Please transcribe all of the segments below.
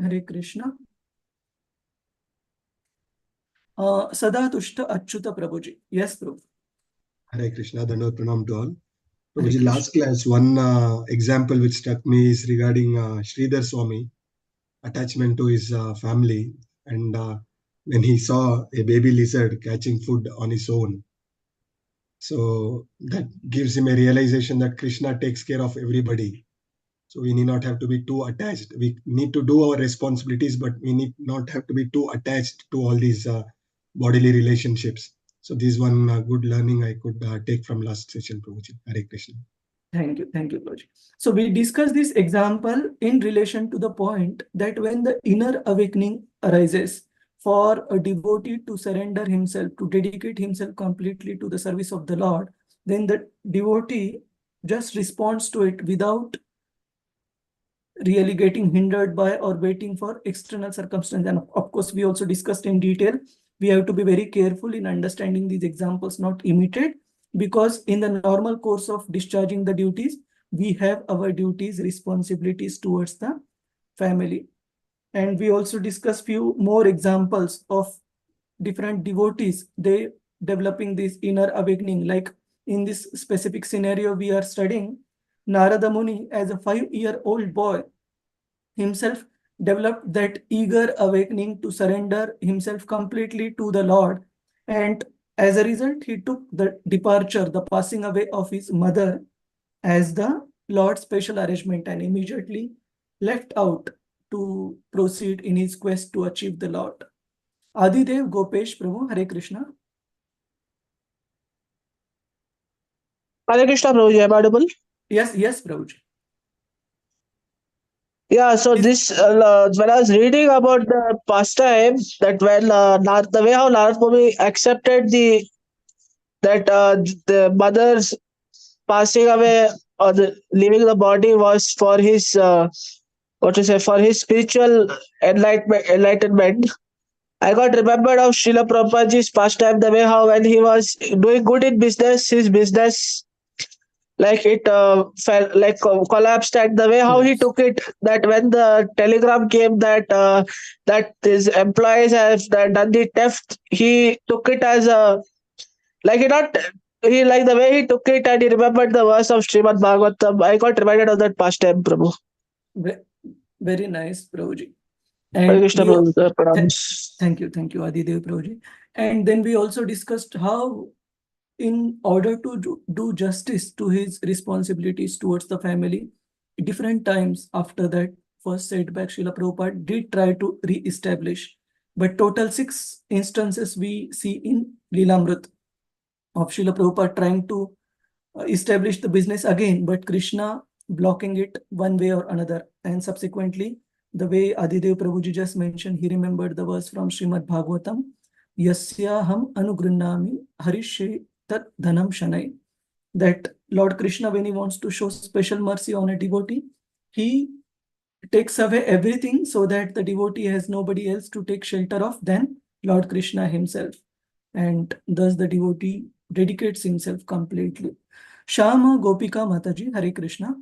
Hare Krishna. Sada Tushta Achyuta Prabhuji. Yes, Prabhu. Hare Krishna, Dandavad Pranam to all. Hare Prabhuji, last class, one example which struck me is regarding Sridhar Swami, attachment to his family, and when he saw a baby lizard catching food on his own. So that gives him a realization that Krishna takes care of everybody. So we need not have to be too attached. We need to do our responsibilities, but we need not have to be too attached to all these bodily relationships. So this is one good learning I could take from last session, Prabhuji. Hare Krishna. Thank you, Prabhuji. So we discussed this example in relation to the point that when the inner awakening arises for a devotee to surrender himself, to dedicate himself completely to the service of the Lord, then the devotee just responds to it without really getting hindered by or waiting for external circumstances. And of course, we also discussed in detail, we have to be very careful in understanding these examples, not imitate, because in the normal course of discharging the duties, we have our duties, responsibilities towards the family. And we also discussed few more examples of different devotees, they developing this inner awakening. Like in this specific scenario we are studying, Narada Muni, as a 5-year-old boy, himself developed that eager awakening to surrender himself completely to the Lord. And as a result, he took the departure, the passing away of his mother as the Lord's special arrangement, and immediately left out to proceed in his quest to achieve the Lord. Adidev Gopesh Prabhu, Hare Krishna. Hare Krishna, Prabhuji, am I audible? Yes, Prabhuji. Yeah, so this when I was reading about the pastime, that when the way how Narad Muni accepted the mother's passing away or leaving the body was for his for his spiritual enlightenment. I got remembered of Srila Prabhupada's pastime, the way how when he was doing good in business, his business like it fell like collapsed, and the way how he took it, that when the telegram came that that his employees have done the theft, he took it as a like he like the way he took it, and he remembered the verse of Srimad Bhagavatam. I got reminded of that pastime, Prabhu. Very nice, Prabhuji. Hare And Krishna, Prabhu. thank you, Adidev Prabhuji. And then we also discussed how, in order to do justice to his responsibilities towards the family, different times after that first setback, Srila Prabhupada did try to re-establish. But total 6 instances we see in Lilamrit of Srila Prabhupada trying to establish the business again, but Krishna blocking it one way or another. And subsequently, the way Adidev Prabhuji just mentioned, he remembered the verse from Srimad Bhagavatam, Yasya ham anugrunnami harishe tat dhanam shanai. That Lord Krishna, when he wants to show special mercy on a devotee, he takes away everything so that the devotee has nobody else to take shelter of than Lord Krishna himself. And thus the devotee dedicates himself completely. Shama Gopika Mataji, Hare Krishna.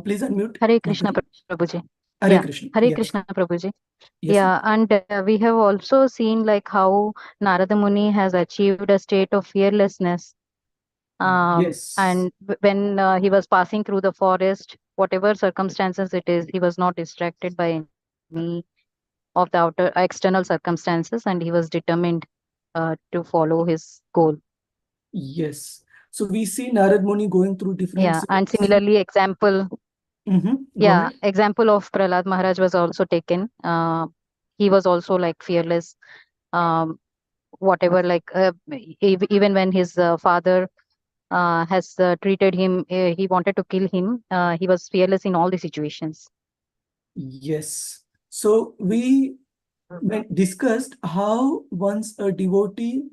Please unmute. Hare Krishna, Prabhuji. Hare Krishna. Hare Yes. Krishna, Prabhuji. Yes. Yeah, and we have also seen like how Narada Muni has achieved a state of fearlessness. Yes. And when he was passing through the forest, whatever circumstances it is, he was not distracted by any of the outer external circumstances, and he was determined to follow his goal. Yes. So we see Narad Muni going through different. Yeah, and similarly, example of Prahlad Maharaj was also taken. He was also like fearless. Whatever, like even when his father has treated him, he wanted to kill him. He was fearless in all the situations. Yes. So we discussed how once a devotee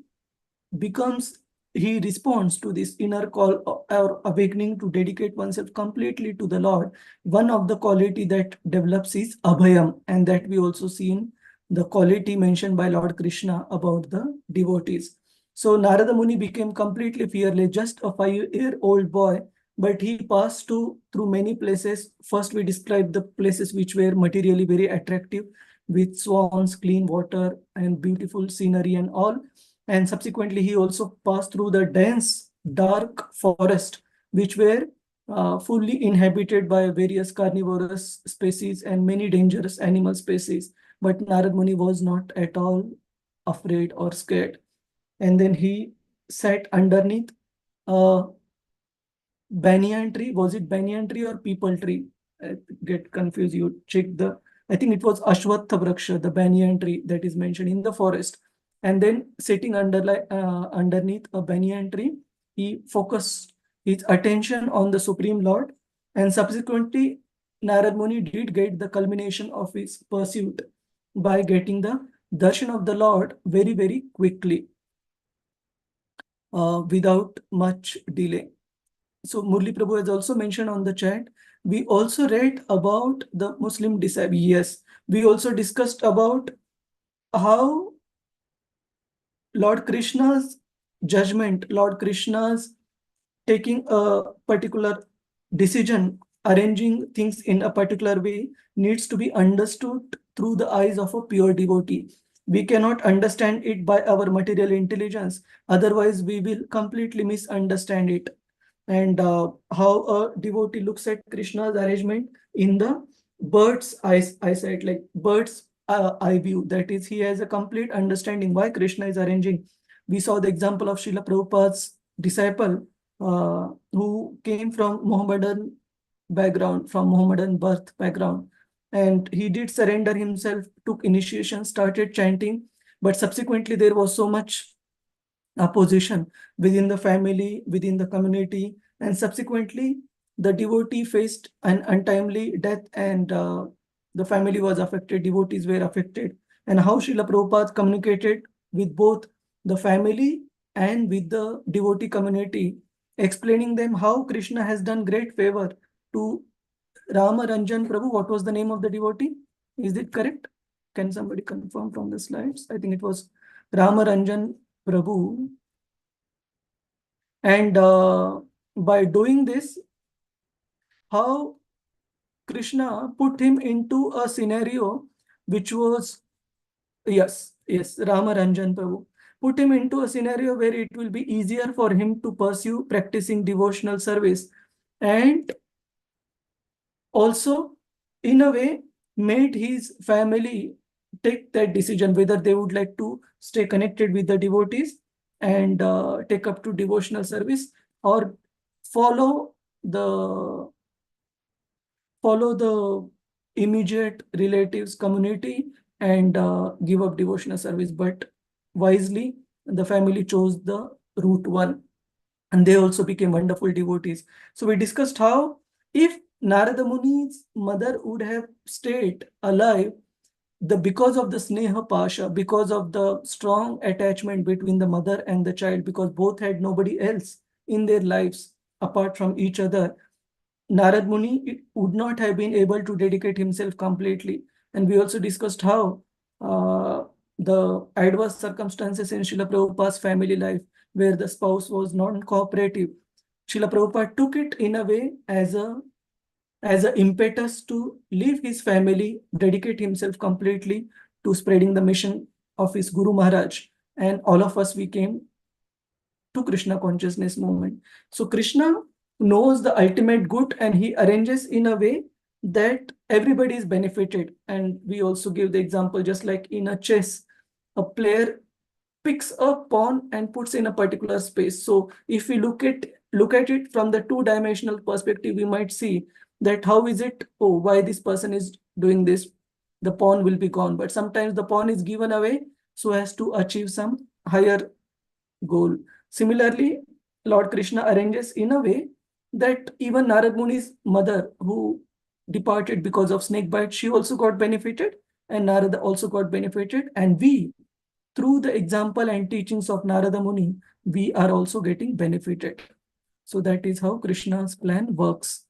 he responds to this inner call or awakening to dedicate oneself completely to the Lord. One of the quality that develops is abhayam, and that we also see in the quality mentioned by Lord Krishna about the devotees. So Narada Muni became completely fearless, just a 5-year-old boy, but he passed through many places. First, we described the places which were materially very attractive, with swans, clean water, and beautiful scenery and all. And subsequently, he also passed through the dense, dark forest, which were fully inhabited by various carnivorous species and many dangerous animal species. But Narad Muni was not at all afraid or scared. And then he sat underneath a banyan tree. Was it banyan tree or people tree? I get confused. You check the, I think it was Ashwatha Vraksha, the banyan tree that is mentioned in the forest. And then sitting underneath a banyan tree, he focused his attention on the Supreme Lord. And subsequently, Narad Muni did get the culmination of his pursuit by getting the darshan of the Lord very, very quickly, without much delay. So Murli Prabhu has also mentioned on the chat, we also read about the Muslim disciple. Yes, we also discussed about how Lord Krishna's judgment, Lord Krishna's taking a particular decision, arranging things in a particular way, needs to be understood through the eyes of a pure devotee. We cannot understand it by our material intelligence, otherwise we will completely misunderstand it. And how a devotee looks at Krishna's arrangement in the bird's eyesight, like bird's eye view. That is, he has a complete understanding why Krishna is arranging. We saw the example of Srila Prabhupada's disciple who came from Mohammedan background, from Mohammedan birth background. And he did surrender himself, took initiation, started chanting. But subsequently, there was so much opposition within the family, within the community, and subsequently the devotee faced an untimely death, and the family was affected, devotees were affected. And how Srila Prabhupada communicated with both the family and with the devotee community, explaining them how Krishna has done great favor to Rama Ranjan Prabhu. What was the name of the devotee? Is it correct? Can somebody confirm from the slides? I think it was Rama Ranjan Prabhu. And by doing this, how Krishna put him into a scenario which was, yes, Rama Ranjan Prabhu put him into a scenario where it will be easier for him to pursue practicing devotional service, and also in a way made his family take that decision whether they would like to stay connected with the devotees and take up to devotional service, or follow the immediate relatives community and give up devotional service. But wisely the family chose the route one, and they also became wonderful devotees. So we discussed how if Narada Muni's mother would have stayed alive, because of the sneha pasha, because of the strong attachment between the mother and the child, because both had nobody else in their lives apart from each other, Narad Muni would not have been able to dedicate himself completely. And we also discussed how the adverse circumstances in Srila Prabhupada's family life, where the spouse was non-cooperative, Srila Prabhupada took it in a way as an impetus to leave his family, dedicate himself completely to spreading the mission of his Guru Maharaj. And all of us, we came to Krishna consciousness movement. So Krishna knows the ultimate good, and he arranges in a way that everybody is benefited. And we also give the example, just like in a chess, a player picks a pawn and puts in a particular space. So if we look at it from the two-dimensional perspective, we might see that how is it, oh, why this person is doing this, the pawn will be gone. But sometimes the pawn is given away so as to achieve some higher goal. Similarly, Lord Krishna arranges in a way that even Narad Muni's mother, who departed because of snake bite, she also got benefited, and Narada also got benefited. And we, through the example and teachings of Narada Muni, we are also getting benefited. So that is how Krishna's plan works.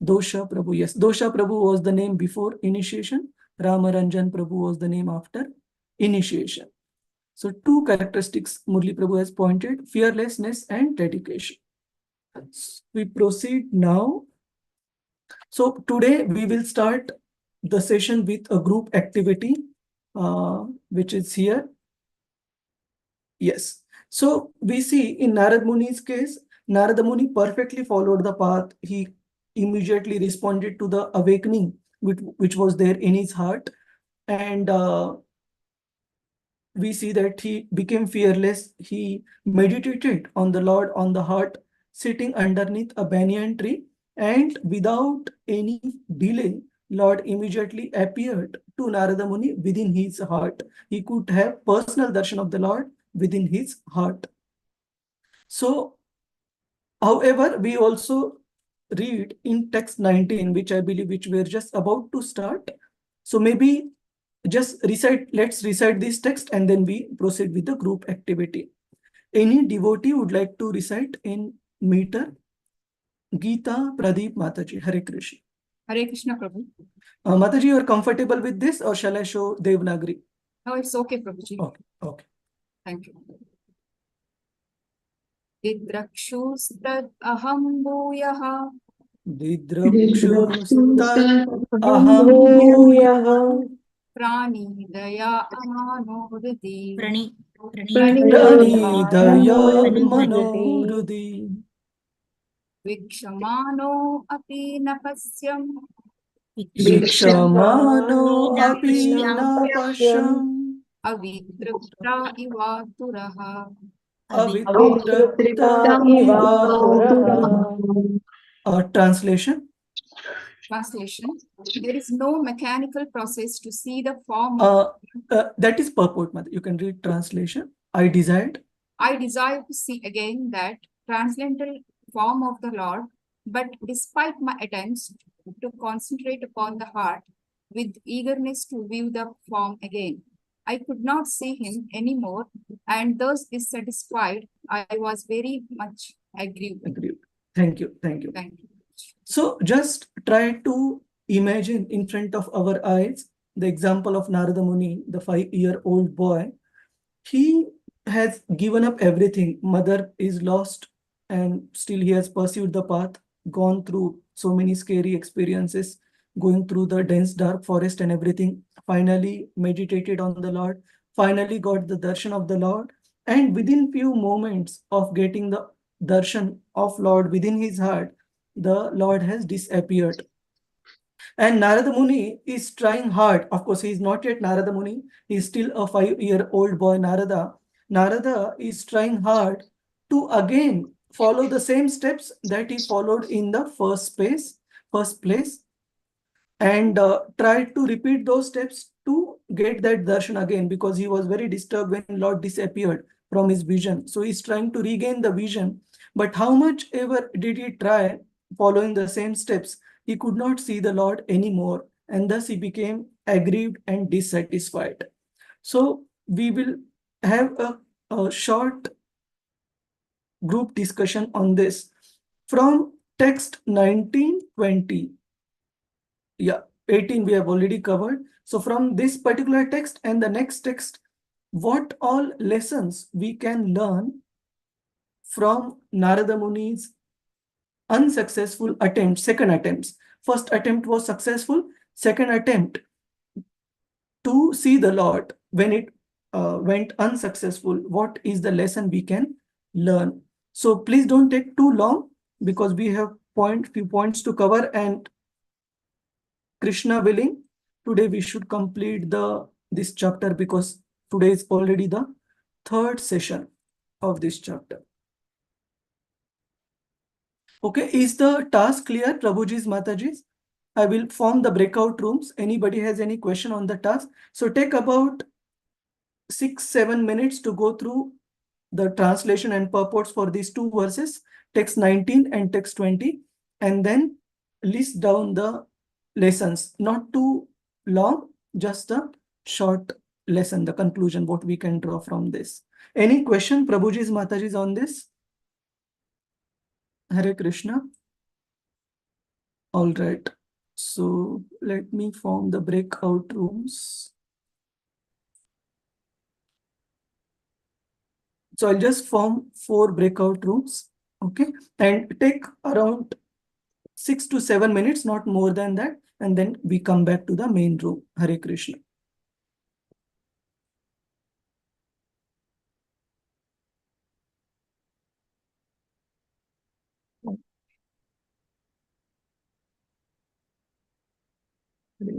Dosha Prabhu, yes, Dosha Prabhu was the name before initiation. Rama Ranjan Prabhu was the name after initiation. So two characteristics Murli Prabhu has pointed: fearlessness and dedication. We proceed now. So today we will start the session with a group activity, which is here. Yes. So we see in Narad Muni's case, Narada Muni perfectly followed the path. He immediately responded to the awakening which was there in his heart. And we see that he became fearless. He meditated on the Lord on the heart, sitting underneath a banyan tree. And without any delay, Lord immediately appeared to Narada Muni within his heart. He could have personal darshan of the Lord within his heart. So, however, we also read in text 19, which I believe which we're just about to start. So maybe just let's recite this text and then we proceed with the group activity. Any devotee would like to recite in meter? Gita, Pradeep, Mataji, Hare Krishna. Hare Krishna, Prabhu. Mataji, you are comfortable with this or shall I show Devanagari? Oh, it's okay, Prabhuji. Okay. Thank you. Didrakshustad aham bhuyah Didrakshustad aham bhuyah pranidaya amano hridi pranidaya mano hridi vikshamano api napasyam Vikshamano api na pashyam avitripta iva turaha. avitrapta iva. Translation. Translation. There is no mechanical process to see the form That is purport, Mother. You can read translation. I desire to see again that transcendental form of the Lord, but despite my attempts to concentrate upon the heart with eagerness to view the form again, I could not see him anymore, and thus dissatisfied, I was very much aggrieved. Thank you. Thank you. So just try to imagine in front of our eyes the example of Narada Muni, the 5-year-old boy. He has given up everything. Mother is lost and still he has pursued the path, gone through so many scary experiences, going through the dense dark forest and everything, finally meditated on the Lord, finally got the darshan of the Lord. And within few moments of getting the darshan of Lord within his heart, the Lord has disappeared. And Narada Muni is trying hard. Of course, he is not yet Narada Muni. He is still a 5-year-old boy, Narada. Narada is trying hard to again follow the same steps that he followed in the first place, and try to repeat those steps to get that darshan again, because he was very disturbed when Lord disappeared from his vision. So he's trying to regain the vision. But how much ever did he try following the same steps, he could not see the Lord anymore, and thus he became aggrieved and dissatisfied. So we will have a short group discussion on this from text 19-20. Yeah, 18 we have already covered. So from this particular text and the next text, what all lessons we can learn from Narada Muni's unsuccessful attempts, second attempts. First attempt was successful. Second attempt to see the Lord, when it went unsuccessful, what is the lesson we can learn? So please don't take too long, because we have few points to cover, and Krishna willing, today we should complete this chapter, because today is already the third session of this chapter. Okay, is the task clear, Prabhuji's, Mataji's? I will form the breakout rooms. Anybody has any question on the task? So take about 6-7 minutes to go through the translation and purports for these two verses, text 19 and text 20, and then list down the lessons. Not too long, just a short lesson, the conclusion, what we can draw from this. Any question, Prabhuji's, Mataji's, on this? Hare Krishna. All right. So let me form the breakout rooms. So I'll just form 4 breakout rooms Okay, and take around 6 to 7 minutes, not more than that, and then we come back to the main room. Hare Krishna. Hare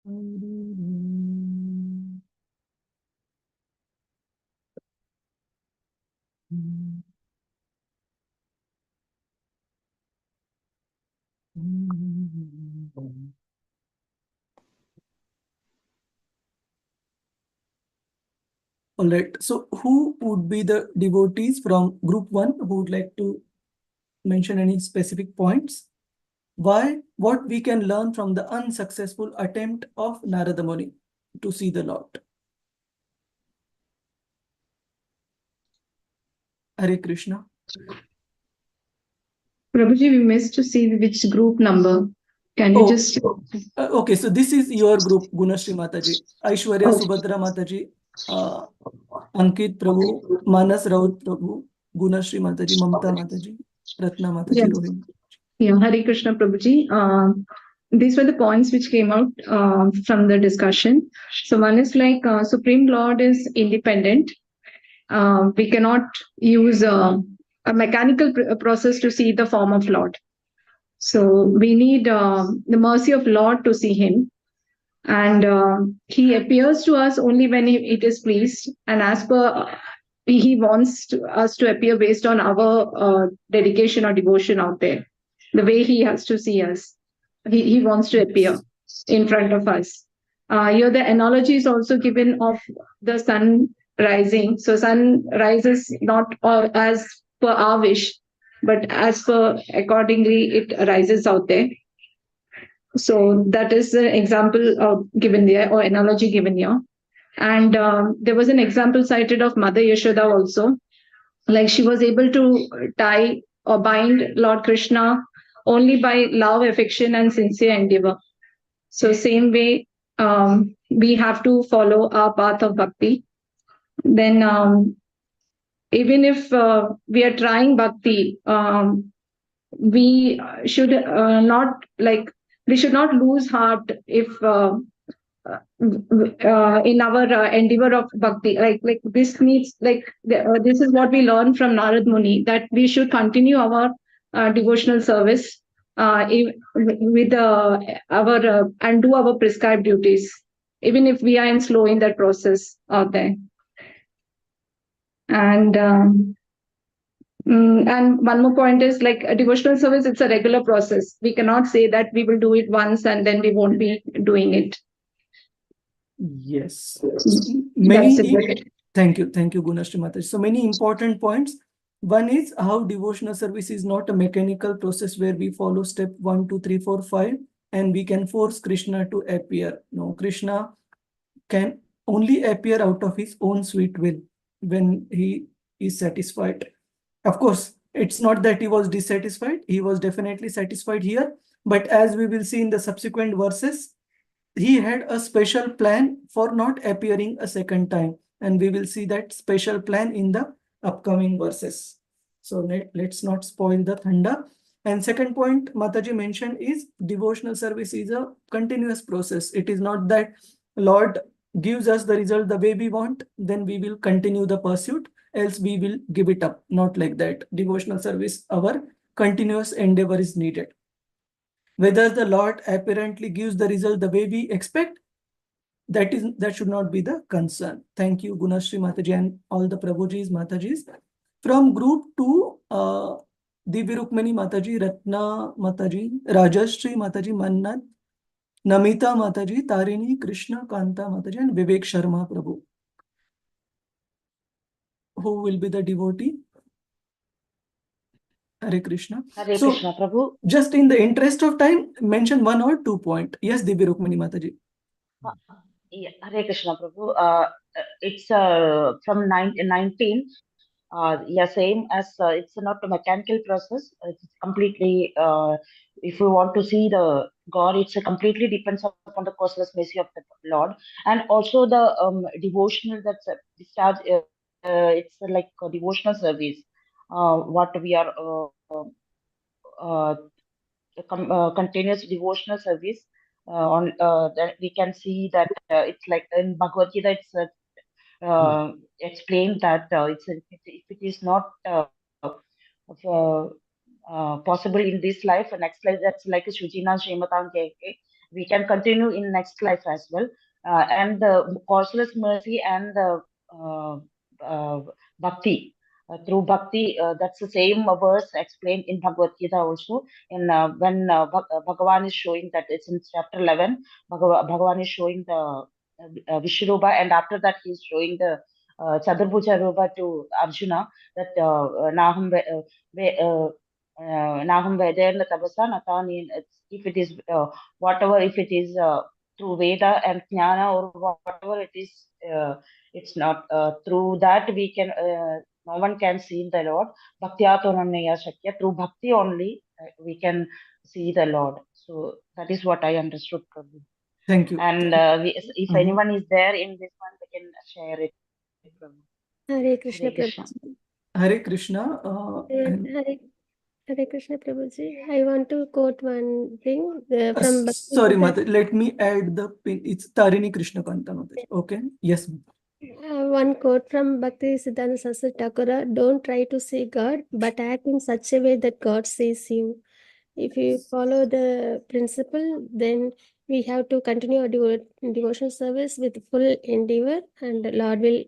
All right. So who would be the devotees from group 1 who would like to mention any specific points? Why? What we can learn from the unsuccessful attempt of Narada Muni to see the Lord? Hare Krishna. Prabhuji, we missed to see which group number. Can you just... Okay, so this is your group, Gunashri Mataji, Aishwarya Oh. Subhadra Mataji, Ankit Prabhu, Manas Raut Prabhu, Gunashri Mataji, Mamta Mataji, Ratna Mataji, Yes. Rohini. Yeah, Hare Krishna Prabhuji. These were the points which came out from the discussion. So one is like Supreme Lord is independent. We cannot use a mechanical process to see the form of Lord. So we need the mercy of Lord to see him. And he appears to us only when it is pleased. And as per he wants us to appear based on our dedication or devotion out there. The way he has to see us. He wants to appear in front of us. Here the analogy is also given of the sun rising. So sun rises not as per our wish, but as per accordingly it rises out there. So that is the example given there or analogy given here. And there was an example cited of Mother Yashoda also. Like she was able to tie or bind Lord Krishna only by love, affection, and sincere endeavor. So same way, we have to follow our path of bhakti. Then even if we are trying bhakti, we should not like we should not lose heart if in our endeavor of bhakti, like this needs this is what we learn from Narad Muni, that we should continue our devotional service with our and do our prescribed duties, even if we are slow in that process out there. And one more point is like a devotional service, it's a regular process. We cannot say that we will do it once and then we won't be doing it. Yes. That's it. Thank you, Gunashri Mataji. So many important points. One is how devotional service is not a mechanical process where we follow step 1, 2, 3, 4, 5, and we can force Krishna to appear. No, Krishna can only appear out of his own sweet will when he is satisfied. Of course, it's not that he was dissatisfied. He was definitely satisfied here. But as we will see in the subsequent verses, he had a special plan for not appearing a second time. And we will see that special plan in the upcoming verses. So let's not spoil the thunder. And second point Mataji mentioned is devotional service is a continuous process. It is not that Lord gives us the result the way we want, then we will continue the pursuit, else we will give it up. Not like that. Devotional service, our continuous endeavor is needed. Whether the Lord apparently gives the result the way we expect, that should not be the concern. Thank you, Gunashri Mataji and all the Prabhujis, Matajis. From group 2, Divya Rukmani Mataji, Ratna Mataji, Rajashri Mataji, Mannat, Namita Mataji, Tarini, Krishna, Kanta Mataji, and Vivek Sharma Prabhu. Who will be the devotee? Hare Krishna. Hare Krishna, Prabhu. Just in the interest of time, mention 1 or 2 points. Yes, Divya Rukmani Mataji. Yeah, Hare Krishna, Prabhu. It's from 19. Yeah, same as it's not a mechanical process. It's completely, if we want to see the God, it's a completely depends upon the causeless mercy of the Lord, and also the devotional that's discharge. It's like a devotional service. What we are continuous devotional service on that we can see that it's like in Bhagavad Gita it's explained that if it is not possible in this life, next life that's like a Shujina Shrimatang Keke, we can continue in next life as well. And the causeless mercy and the uh, bhakti. Through bhakti, that's the same verse explained in Bhagavad Gita also. In when Bhagavan is showing that, it's in chapter 11. Bhagavan is showing the Vishrupa, and after that he is showing the Chaturbhuja Rupa to Arjuna, that Naham Vedena Tabasa Natani. If it is whatever, if it is through Veda and Jnana or whatever it is, it's not through that we can. No one can see the Lord. Bhaktiyatonamya Shakya. Through bhakti only we can see the Lord. So that is what I understood, Prabhu. Thank you. And if Mhm. anyone is there in this one, they can share it, Prabhu. Hare Krishna Hare Krishna. Prabhuji. Hare Krishna. And Hare Krishna Prabhuji. I want to quote one thing from Bhakti sorry, Gita. Mother, let me add the pin. It's Tarini Krishna Kanta, Mataji. Okay. Yes. One quote from Bhakti Siddhanta Saraswati Thakura: "Don't try to see God, but act in such a way that God sees you." If you follow the principle, then we have to continue our devotional service with full endeavor, and the Lord will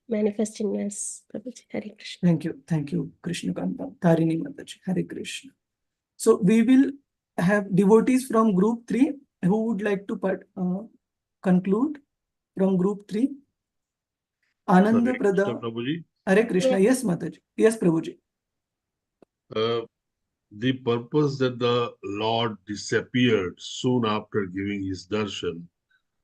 manifest in us. Prabhuji, Hare Krishna. Thank you, Krishna Kanta. Tarini Mataji. Hare Krishna. So we will have devotees from group 3 who would like to conclude from group 3. Ananda Hare Krishna, Prada. Prabhuji. Hare Krishna. Yes. Yes, Mataji. Yes, Prabhuji. The purpose that the Lord disappeared soon after giving his darshan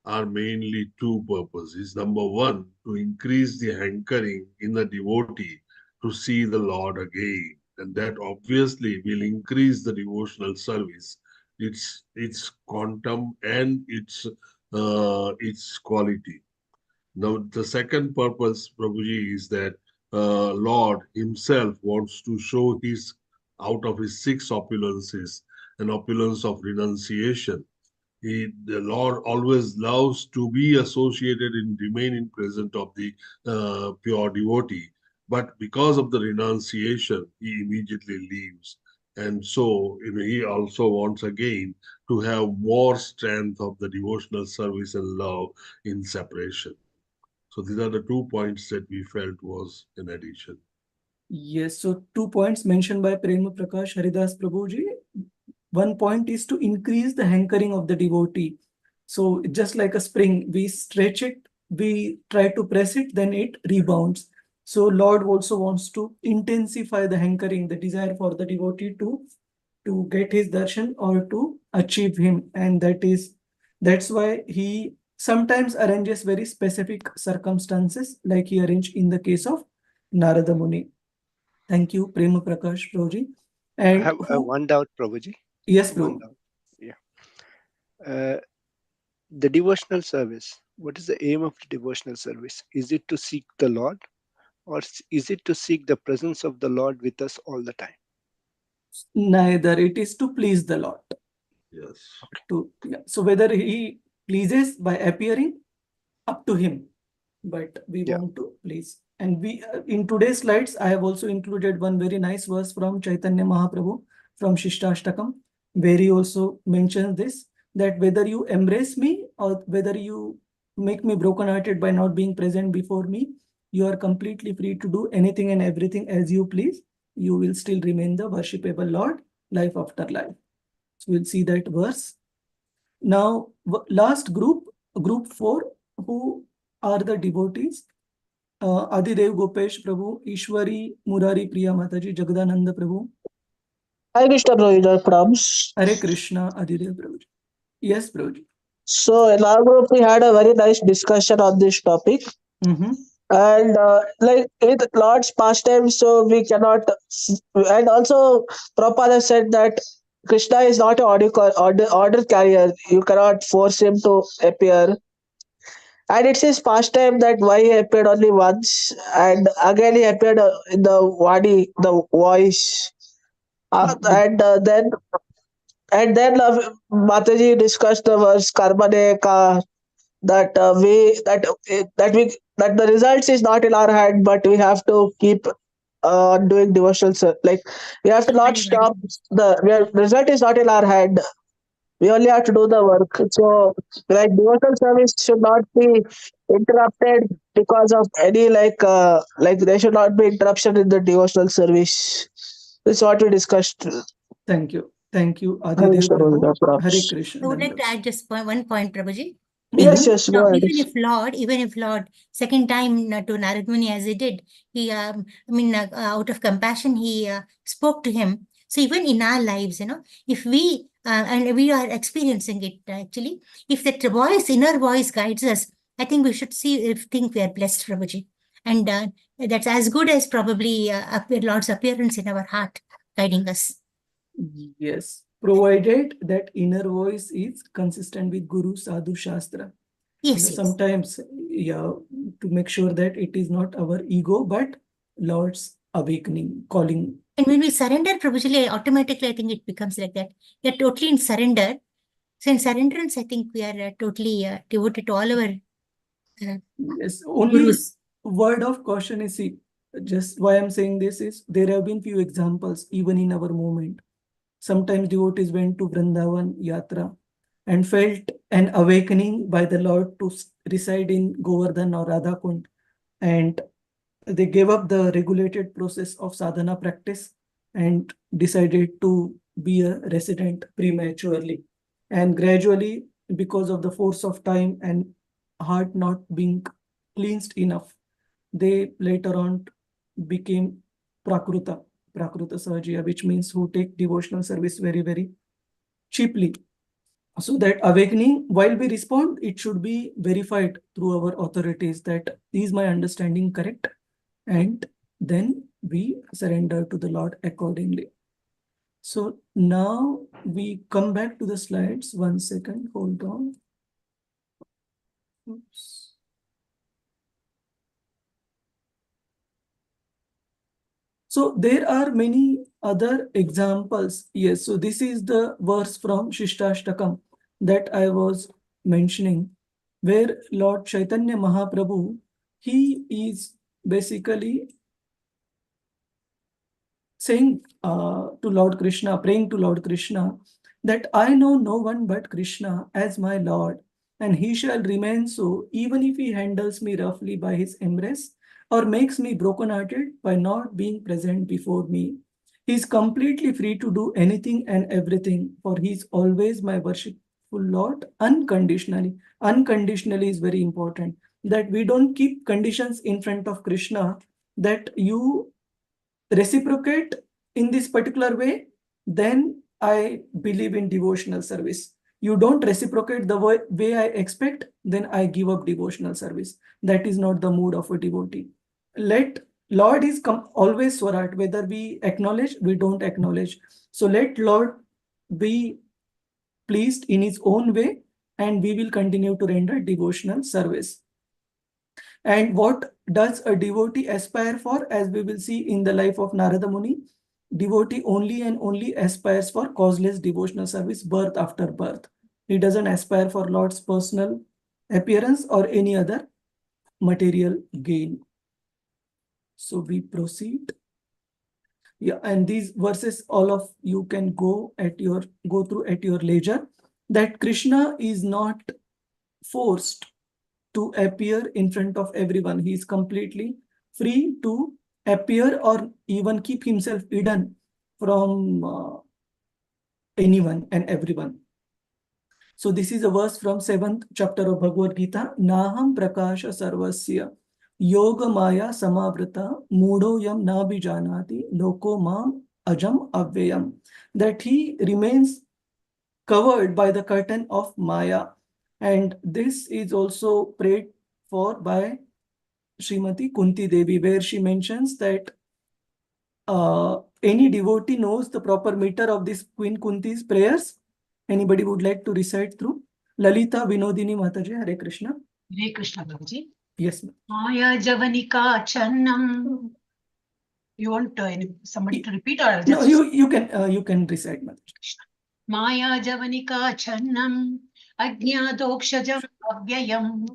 are mainly two purposes. Number one, to increase the hankering in the devotee to see the Lord again. And that obviously will increase the devotional service, its quantum and its quality. Now, the second purpose, Prabhuji, is that Lord himself wants to show his, out of his 6 opulences, an opulence of renunciation. The Lord always loves to be associated and remain in presence of the pure devotee. But because of the renunciation, he immediately leaves. And so, he also wants again to have more strength of the devotional service and love in separation. So these are the 2 points that we felt was an addition. Yes, so 2 points mentioned by Prema Prakash Haridas Prabhuji. One point is to increase the hankering of the devotee. So just like a spring, we stretch it, we try to press it, then it rebounds. So Lord also wants to intensify the hankering, the desire for the devotee to get his darshan or to achieve him. And that's why he sometimes arranges very specific circumstances, like he arranged in the case of Narada Muni. Thank you, Prema Prakash Prabhuji. And I have one doubt, Prabhuji. Yes, One Prabhu. doubt. Yeah. The devotional service. What is the aim of the devotional service? Is it to seek the Lord, or is it to seek the presence of the Lord with us all the time? Neither. It is to please the Lord. Yes. So whether he pleases by appearing, up to him, but we want to please. And we in today's slides, I have also included one very nice verse from Chaitanya Mahaprabhu from Shishtastakam, where he also mentions this, that whether you embrace me or whether you make me brokenhearted by not being present before me, you are completely free to do anything and everything as you please. You will still remain the worshipable Lord, life after life. So we'll see that verse. Now, last group 4, who are the devotees? Adidev Gopesh Prabhu, Ishwari Murari Priya Mataji, Jagadananda Prabhu. Hare Krishna Prabhuji, Prabhuji. Hare Krishna, Adidev Prabhuji. Yes, Prabhuji. So in our group, we had a very nice discussion on this topic. And like in Lord's pastime, so we cannot, and also Prabhupada said that Krishna is not an order carrier. You cannot force him to appear. And it's his pastime that why he appeared only once, and again he appeared in the Vadi, the voice, and then Mataji discussed the verse Karmane Ka, that that the results is not in our hand, but we have to keep doing devotional, like we have to not stop. The result is not in our hand, We only have to do the work. So, like devotional service should not be interrupted because of any like there should not be interruption in the devotional service. This is what we discussed. Thank you. Thank you, Hare Adidev Krishna, Prabhu. Prabhu. Hare Krishna. I would like to Dandavats. add just one point, Prabhuji. Yes, Mhm. yes, go Now, ahead. even if Lord, second time to Narad Muni as he did, he, out of compassion, he spoke to him. So even in our lives, if we, and we are experiencing it actually, if that voice, inner voice guides us, I think we should think we are blessed, Prabhuji. And that's as good as probably Lord's appearance in our heart guiding us. Yes, provided that inner voice is consistent with Guru Sadhu Shastra. Yes, yes. Sometimes, yeah, to make sure that it is not our ego, but Lord's awakening, calling. And when we surrender, Prabhuji, automatically, I think it becomes like that. We are totally in surrender. So in surrenderance, I think we are totally devoted to all our Yes, only gurus. word of caution is, see, just why I'm saying this is there have been few examples even in our movement. Sometimes devotees went to Vrindavan Yatra and felt an awakening by the Lord to reside in Govardhan or Radhakund, and they gave up the regulated process of sadhana practice and decided to be a resident prematurely. And gradually, because of the force of time and heart not being cleansed enough, they later on became Prakruta Sahajiya, which means who take devotional service very, very cheaply. So that awakening, while we respond, it should be verified through our authorities that is my understanding correct? And then we surrender to the Lord accordingly. So now we come back to the slides. 1 second, hold on. Oops. So there are many other examples. Yes, so this is the verse from Shishtashtakam that I was mentioning, where Lord Chaitanya Mahaprabhu, he is basically saying to Lord Krishna, praying to Lord Krishna, that I know no one but Krishna as my Lord, and he shall remain so even if he handles me roughly by his embrace or makes me broken-hearted by not being present before me. He is completely free to do anything and everything, for he is always my worshipful Lord unconditionally. Unconditionally is very important, that we don't keep conditions in front of Krishna, that you reciprocate in this particular way, then I believe in devotional service. You don't reciprocate the way I expect, then I give up devotional service. That is not the mood of a devotee. Let Lord is always Swarat, whether we acknowledge, we don't acknowledge. So let Lord be pleased in his own way, and we will continue to render devotional service. And what does a devotee aspire for? As we will see in the life of Narada Muni, devotee only and only aspires for causeless devotional service, birth after birth. He doesn't aspire for Lord's personal appearance or any other material gain. So we proceed. Yeah, and these verses all of you can go through at your leisure. That Krishna is not forced to appear in front of everyone. He is completely free to appear or even keep himself hidden from anyone and everyone. So this is a verse from 7th chapter of Bhagavad Gita. Naham prakasha sarvasya yoga maya samavrata mudo yam nabhijanati loko mam ajam avyayam. That he remains covered by the curtain of Maya. And this is also prayed for by Srimati Kunti Devi, where she mentions that any devotee knows the proper meter of this Queen Kunti's prayers. Anybody would like to recite through? Lalita Vinodini Mataji, Hare Krishna. Hare Krishna, Prabhuji. Yes, ma'am. Maya Javanika Channam. You want somebody to repeat or just? No, you can recite, Mataji. Maya Javanika Channam Ajnadokshajam Avyayam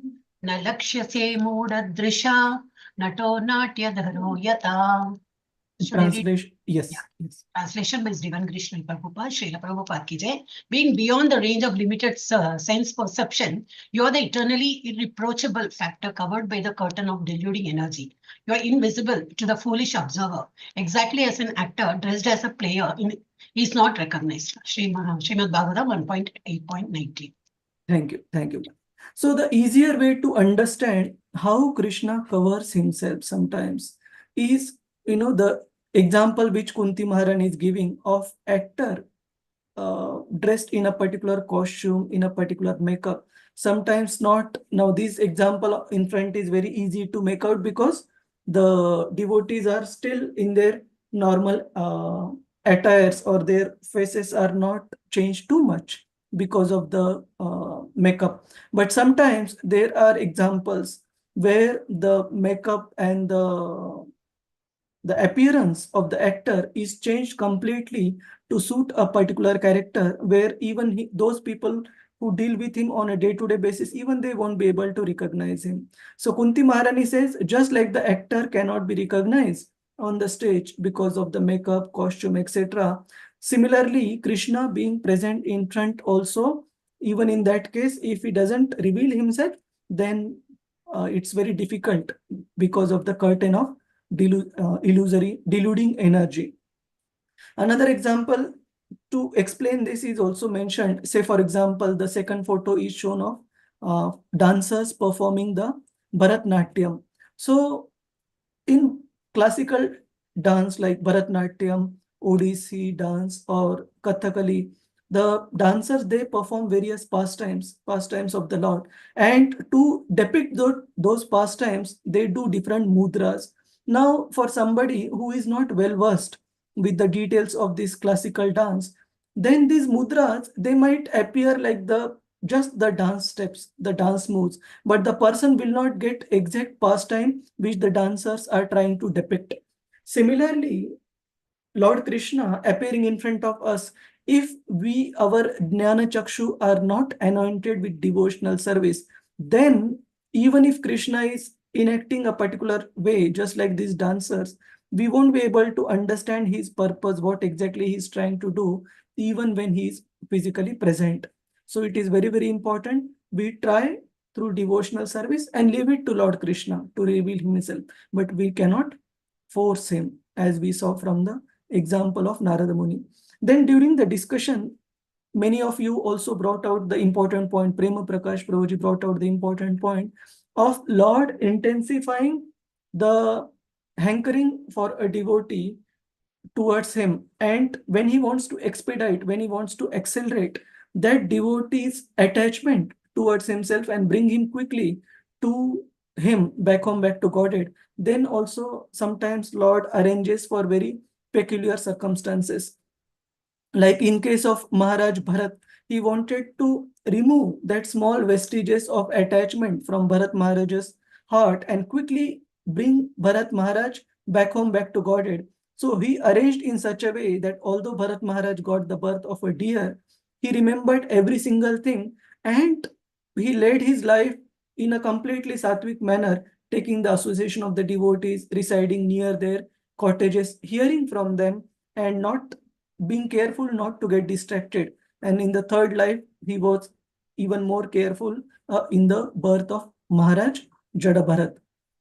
Nalakshyase Modadrisha Nato Natyadharo Yata. Should I read? Translation, yes, Yeah. yes. Translation by Srivan Krishna Prabhupada, Srila Prabhupada ki jai. Being beyond the range of limited sense perception, you are the eternally irreproachable factor covered by the curtain of deluding energy. You are invisible to the foolish observer, exactly as an actor dressed as a player is not recognized. Srimad Bhagavatam 1.8.19. Thank you, thank you. So the easier way to understand how Krishna covers himself sometimes is, the example which Kunti Maharani is giving of actor dressed in a particular costume, in a particular makeup. Sometimes not. Now this example in front is very easy to make out because the devotees are still in their normal attires, or their faces are not changed too much because of the makeup. But sometimes there are examples where the makeup and the appearance of the actor is changed completely to suit a particular character, where even those people who deal with him on a day-to-day basis, even they won't be able to recognize him. So Kunti Maharani says, just like the actor cannot be recognized on the stage because of the makeup, costume, etc. Similarly, Krishna being present in front also, even in that case, if he doesn't reveal himself, then it's very difficult because of the curtain of deluding energy. Another example to explain this is also mentioned. Say, for example, the second photo is shown of dancers performing the Bharatnatyam. So in classical dance like Bharatnatyam, Odissi dance, or Kathakali, the dancers, they perform various pastimes of the Lord. And to depict those pastimes, they do different mudras. Now, for somebody who is not well versed with the details of this classical dance, then these mudras, they might appear like just the dance steps, the dance moves, but the person will not get exact pastime which the dancers are trying to depict. Similarly, Lord Krishna appearing in front of us, if our Jnana Chakshu are not anointed with devotional service, then even if Krishna is enacting a particular way, just like these dancers, we won't be able to understand his purpose, what exactly he's trying to do, even when he is physically present. So it is very, very important we try through devotional service and leave it to Lord Krishna to reveal himself. But we cannot force him, as we saw from the example of Narada Muni. Then during the discussion, many of you also brought out the important point. Prema Prakash Prabhuji brought out the important point of Lord intensifying the hankering for a devotee towards him. And when he wants to expedite, when he wants to accelerate that devotee's attachment towards himself and bring him quickly to him, back home, back to Godhead, then also sometimes Lord arranges for very peculiar circumstances. Like in case of Maharaj Bharat, he wanted to remove that small vestiges of attachment from Bharat Maharaj's heart and quickly bring Bharat Maharaj back home, back to Godhead. So he arranged in such a way that although Bharat Maharaj got the birth of a deer, he remembered every single thing, and he led his life in a completely sattvic manner, taking the association of the devotees, residing near their cottages, hearing from them, and not being careful not to get distracted. And in the third life, he was even more careful in the birth of Maharaj Jada Bharat.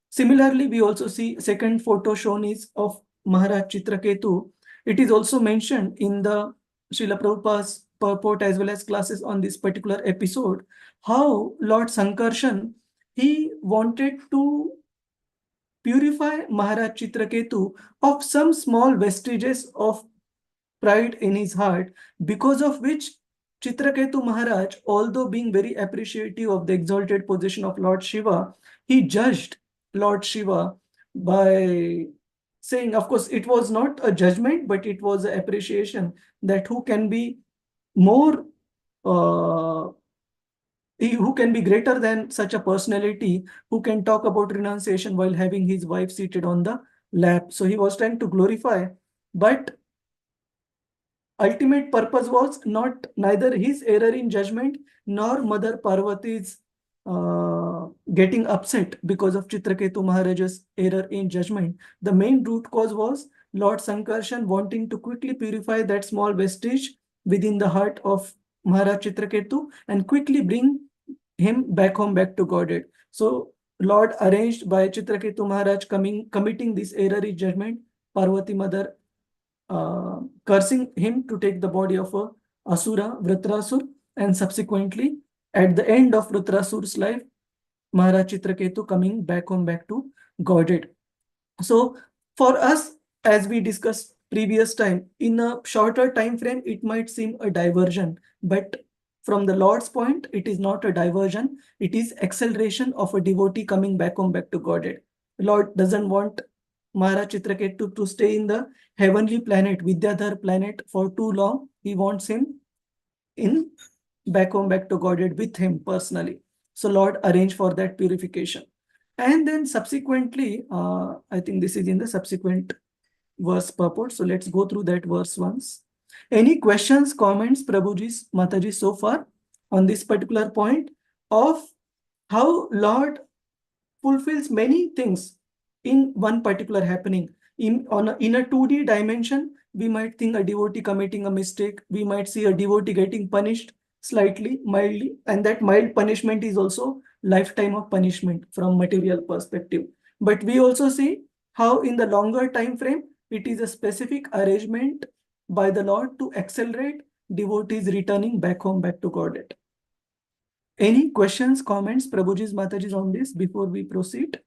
Similarly, we also see second photo shown is of Maharaj Chitraketu. It is also mentioned in the Srila Prabhupada's purport as well as classes on this particular episode, how Lord Sankarshan, he wanted to purify Maharaj Chitraketu of some small vestiges of pride in his heart, because of which Chitraketu Maharaj, although being very appreciative of the exalted position of Lord Shiva, he judged Lord Shiva by saying, of course, it was not a judgment, but it was an appreciation that who can be more, who can be greater than such a personality who can talk about renunciation while having his wife seated on the lap. So he was trying to glorify, but ultimate purpose was not neither his error in judgment nor Mother Parvati's getting upset because of Chitraketu Maharaj's error in judgment. The main root cause was Lord Sankarshan, wanting to quickly purify that small vestige within the heart of Maharaj Chitraketu and quickly bring him back home, back to Godhead. So Lord arranged by Chitraketu Maharaj committing this error judgment, Parvati mother cursing him to take the body of a Asura, Vritrasur, and subsequently at the end of Vritrasur's life, Maharaj Chitraketu coming back home, back to Godhead. So for us, as we discussed previous time, in a shorter time frame, it might seem a diversion, but from the Lord's point, it is not a diversion. It is acceleration of a devotee coming back home, back to Godhead. Lord doesn't want Maharaj Chitraketu to stay in the heavenly planet, Vidyadhar planet for too long. He wants him in back home, back to Godhead with him personally. So Lord arranged for that purification. And then subsequently, I think this is in the subsequent verse purport. So let's go through that verse once. Any questions, comments, Prabhuji, Mataji, so far on this particular point of how Lord fulfills many things in one particular happening? In a 2D dimension, we might think a devotee committing a mistake. We might see a devotee getting punished slightly, mildly, and that mild punishment is also lifetime of punishment from material perspective. But we also see how in the longer time frame, it is a specific arrangement by the Lord to accelerate devotees returning back home, back to Godhead. Any questions, comments, Prabhuji's, Mataji's on this before we proceed?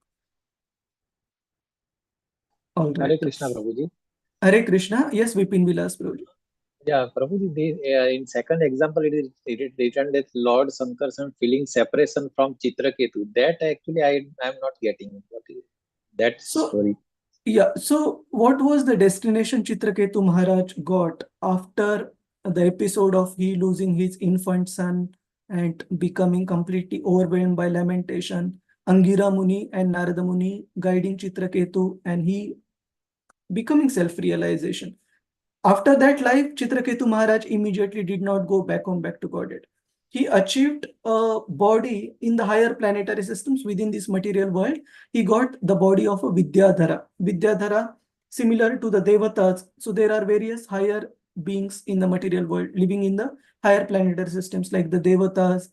All right. Hare Krishna, Prabhuji. Hare Krishna. Yes, Vipin Vilas, Prabhuji. Yeah, Prabhuji, in second example, it is written that Lord Sankarshan feeling separation from Chitraketu. That actually I am not getting. What is that story? Yeah, so what was the destination Chitraketu Maharaj got after the episode of he losing his infant son and becoming completely overwhelmed by lamentation? Angira Muni and Narada Muni guiding Chitraketu and he becoming self-realization. After that life, Chitraketu Maharaj immediately did not go back home, back to Godhead. He achieved a body in the higher planetary systems within this material world. He got the body of a Vidyadhara. Vidyadhara, similar to the Devatas. So there are various higher beings in the material world living in the higher planetary systems like the Devatas,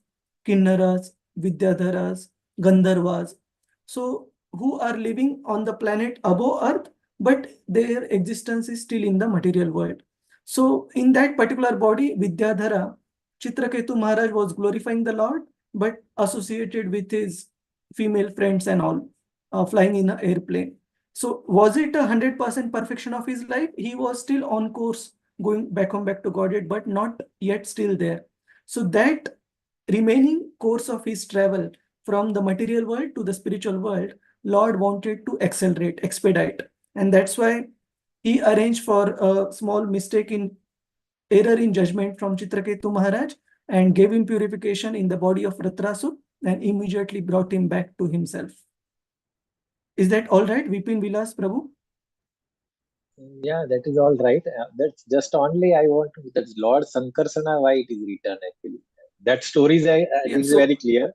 Kinnaras, Vidyadharas, Gandharvas. So who are living on the planet above Earth, but their existence is still in the material world. So in that particular body, Vidyadhara, Chitraketu Maharaj was glorifying the Lord, but associated with his female friends and all, flying in an airplane. So was it 100% perfection of his life? He was still on course, going back home, back to Godhead, but not yet still there. So that remaining course of his travel from the material world to the spiritual world, Lord wanted to accelerate, expedite. And that's why he arranged for a small mistake in error in judgment from Chitraketu Maharaj and gave him purification in the body of Vritrasur and immediately brought him back to himself. Is that all right, Vipin Vilas, Prabhu? Yeah, that is all right. That's just only I want to, that's Lord Sankarsana, why it is written actually. That story is very clear.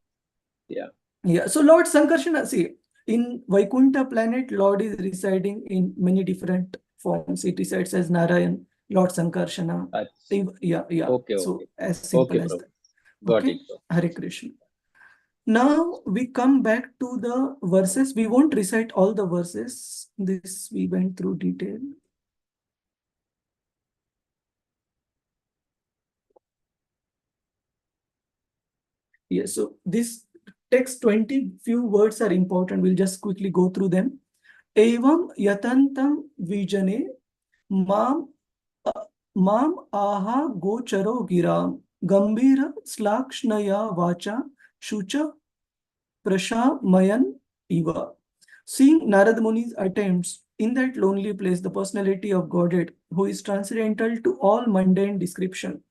Yeah. Yeah. So Lord Sankarsana, see, in Vaikuntha planet, Lord is residing in many different forms. It resides as Narayan, Lord Sankarsana. Yeah. Okay. So as simple as Prabhu. that. Got Okay. it. Hare Krishna. Now we come back to the verses. We won't recite all the verses. This we went through detail. Yes, so this text 20 few words are important. We'll just quickly go through them. Evam yatantam vijane mam aha gocharo giram gambira slakshnaya vacha shucha prashamayan iva. Seeing Narada Muni's attempts in that lonely place, the personality of Godhead, who is transcendental to all mundane description,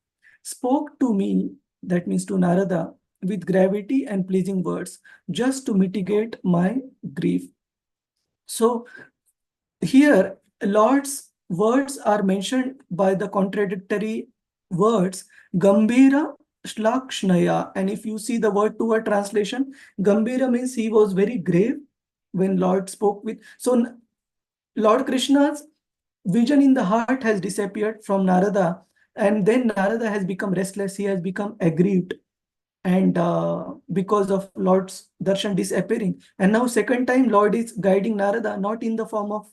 spoke to me, that means to Narada, with gravity and pleasing words, just to mitigate my grief. So here, Lord's words are mentioned by the contradictory words, Gambira Shlakshnaya. And if you see the word-to-word translation, Gambira means he was very grave when Lord spoke with. So Lord Krishna's vision in the heart has disappeared from Narada, and then Narada has become restless, he has become aggrieved, and because of Lord's darshan disappearing. And now second time Lord is guiding Narada, not in the form of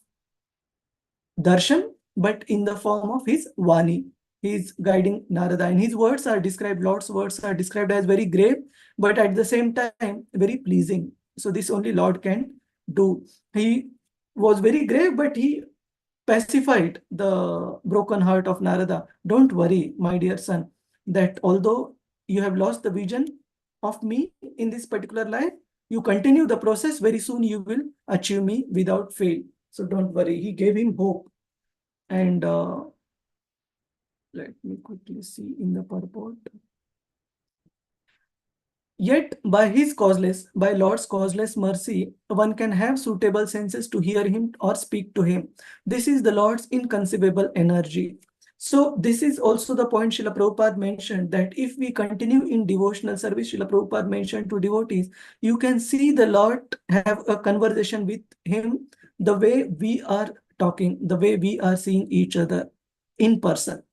darshan, but in the form of his Vani. He is guiding Narada, and his words are described, Lord's words are described as very grave, but at the same time very pleasing. So this only Lord can do. He was very grave, but he pacified the broken heart of Narada. Don't worry, my dear son, that although you have lost the vision of me in this particular life, you continue the process, very soon you will achieve me without fail. So don't worry. He gave him hope. And let me quickly see in the purport. Yet by Lord's causeless mercy, one can have suitable senses to hear him or speak to him. This is the Lord's inconceivable energy. So this is also the point Srila Prabhupada mentioned, that if we continue in devotional service, Srila Prabhupada mentioned to devotees, you can see the Lord have a conversation with him the way we are talking, the way we are seeing each other in person.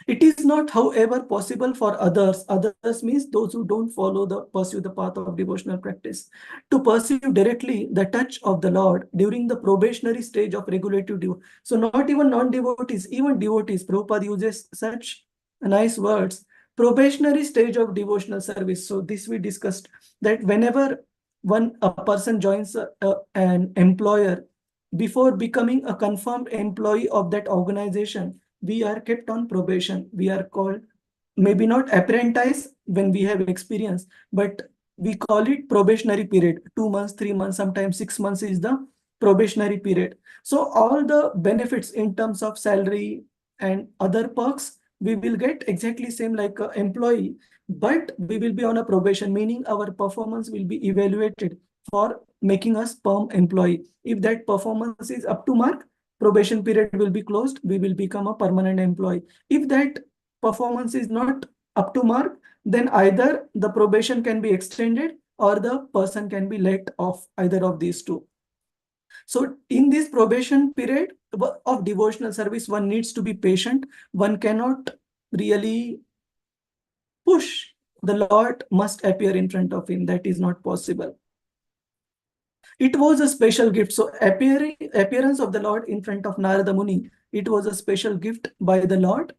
It is not, however, possible for others. Others means those who don't pursue the path of devotional practice, to perceive directly the touch of the Lord during the probationary stage of regulative devotion. So not even non-devotees, even devotees, Prabhupada uses such nice words, probationary stage of devotional service. So this we discussed, that whenever a person joins an employer, before becoming a confirmed employee of that organization, we are kept on probation. We are called, maybe not apprentice when we have experience, but we call it probationary period. 2 months, 3 months, sometimes 6 months is the probationary period. So all the benefits in terms of salary and other perks, we will get exactly same like an employee, but we will be on a probation, meaning our performance will be evaluated for making us perm employee. If that performance is up to mark, probation period will be closed, we will become a permanent employee. If that performance is not up to mark, then either the probation can be extended or the person can be let off, either of these two. So in this probation period of devotional service, one needs to be patient. One cannot really push the Lord must appear in front of him. That is not possible. It was a special gift. So appearance of the Lord in front of Narada Muni, it was a special gift by the Lord.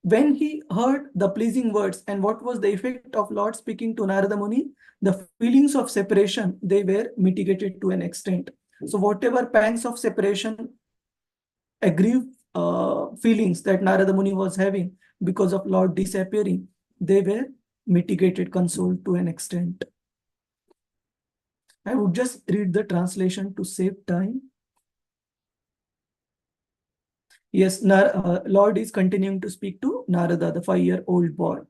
When he heard the pleasing words, and what was the effect of Lord speaking to Narada Muni? The feelings of separation, they were mitigated to an extent. So whatever pangs of separation, aggrieved feelings that Narada Muni was having because of Lord disappearing, they were mitigated, consoled to an extent. I would just read the translation to save time. Yes, Lord is continuing to speak to Narada, the 5-year-old boy.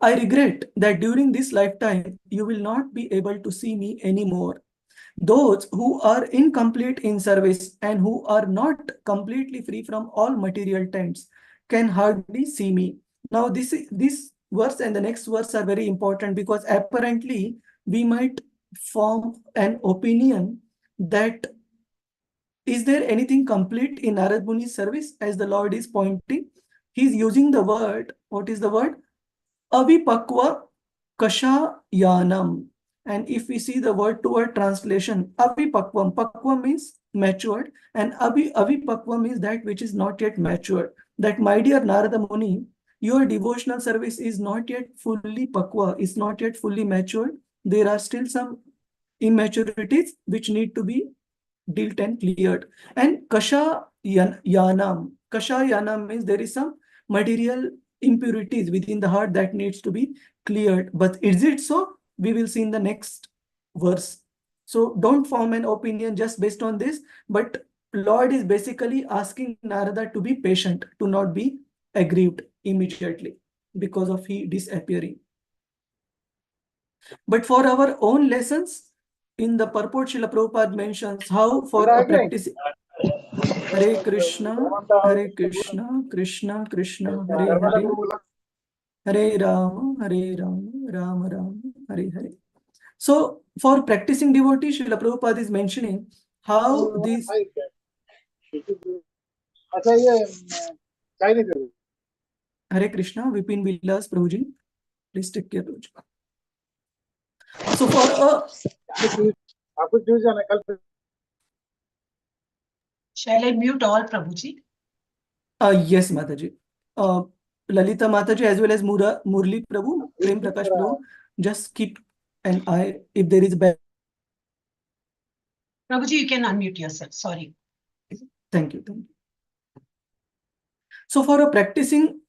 I regret that during this lifetime, you will not be able to see me anymore. Those who are incomplete in service and who are not completely free from all material tents can hardly see me. Now, this verse and the next verse are very important, because apparently we might form an opinion that is there anything complete in Narad Muni's service, as the Lord is pointing. He's using the word, what is the word? Avipakva kashayanam. And if we see the word to word translation, avipakvam, pakva means matured, and avipakva means that which is not yet matured. That, my dear Narada Muni, your devotional service is not yet fully pakwa, is not yet fully matured. There are still some immaturities which need to be dealt and cleared. And kashayanam means there is some material impurities within the heart that needs to be cleared. But is it so? We will see in the next verse. So don't form an opinion just based on this, but Lord is basically asking Narada to be patient, to not be aggrieved immediately because of he disappearing. But for our own lessons, in the purport, Srila Prabhupada mentions how for a practice. Hare Krishna, Krishna Krishna, Hare Hare, Hare Rama, Rama Rama, Hare Hare. So for practicing devotee, Srila Prabhupada is mentioning how these. Hare Krishna, Vipin Vilas Prabhuji, please take care. So for a. Shall I mute all, Prabhuji? Yes, Mataji. Lalita Mataji as well as Murli Prabhu, Prem Prakash Prabhu, just keep an eye if there is bad. Prabhuji, you can unmute yourself. Sorry. Thank you. Thank you. So for a practicing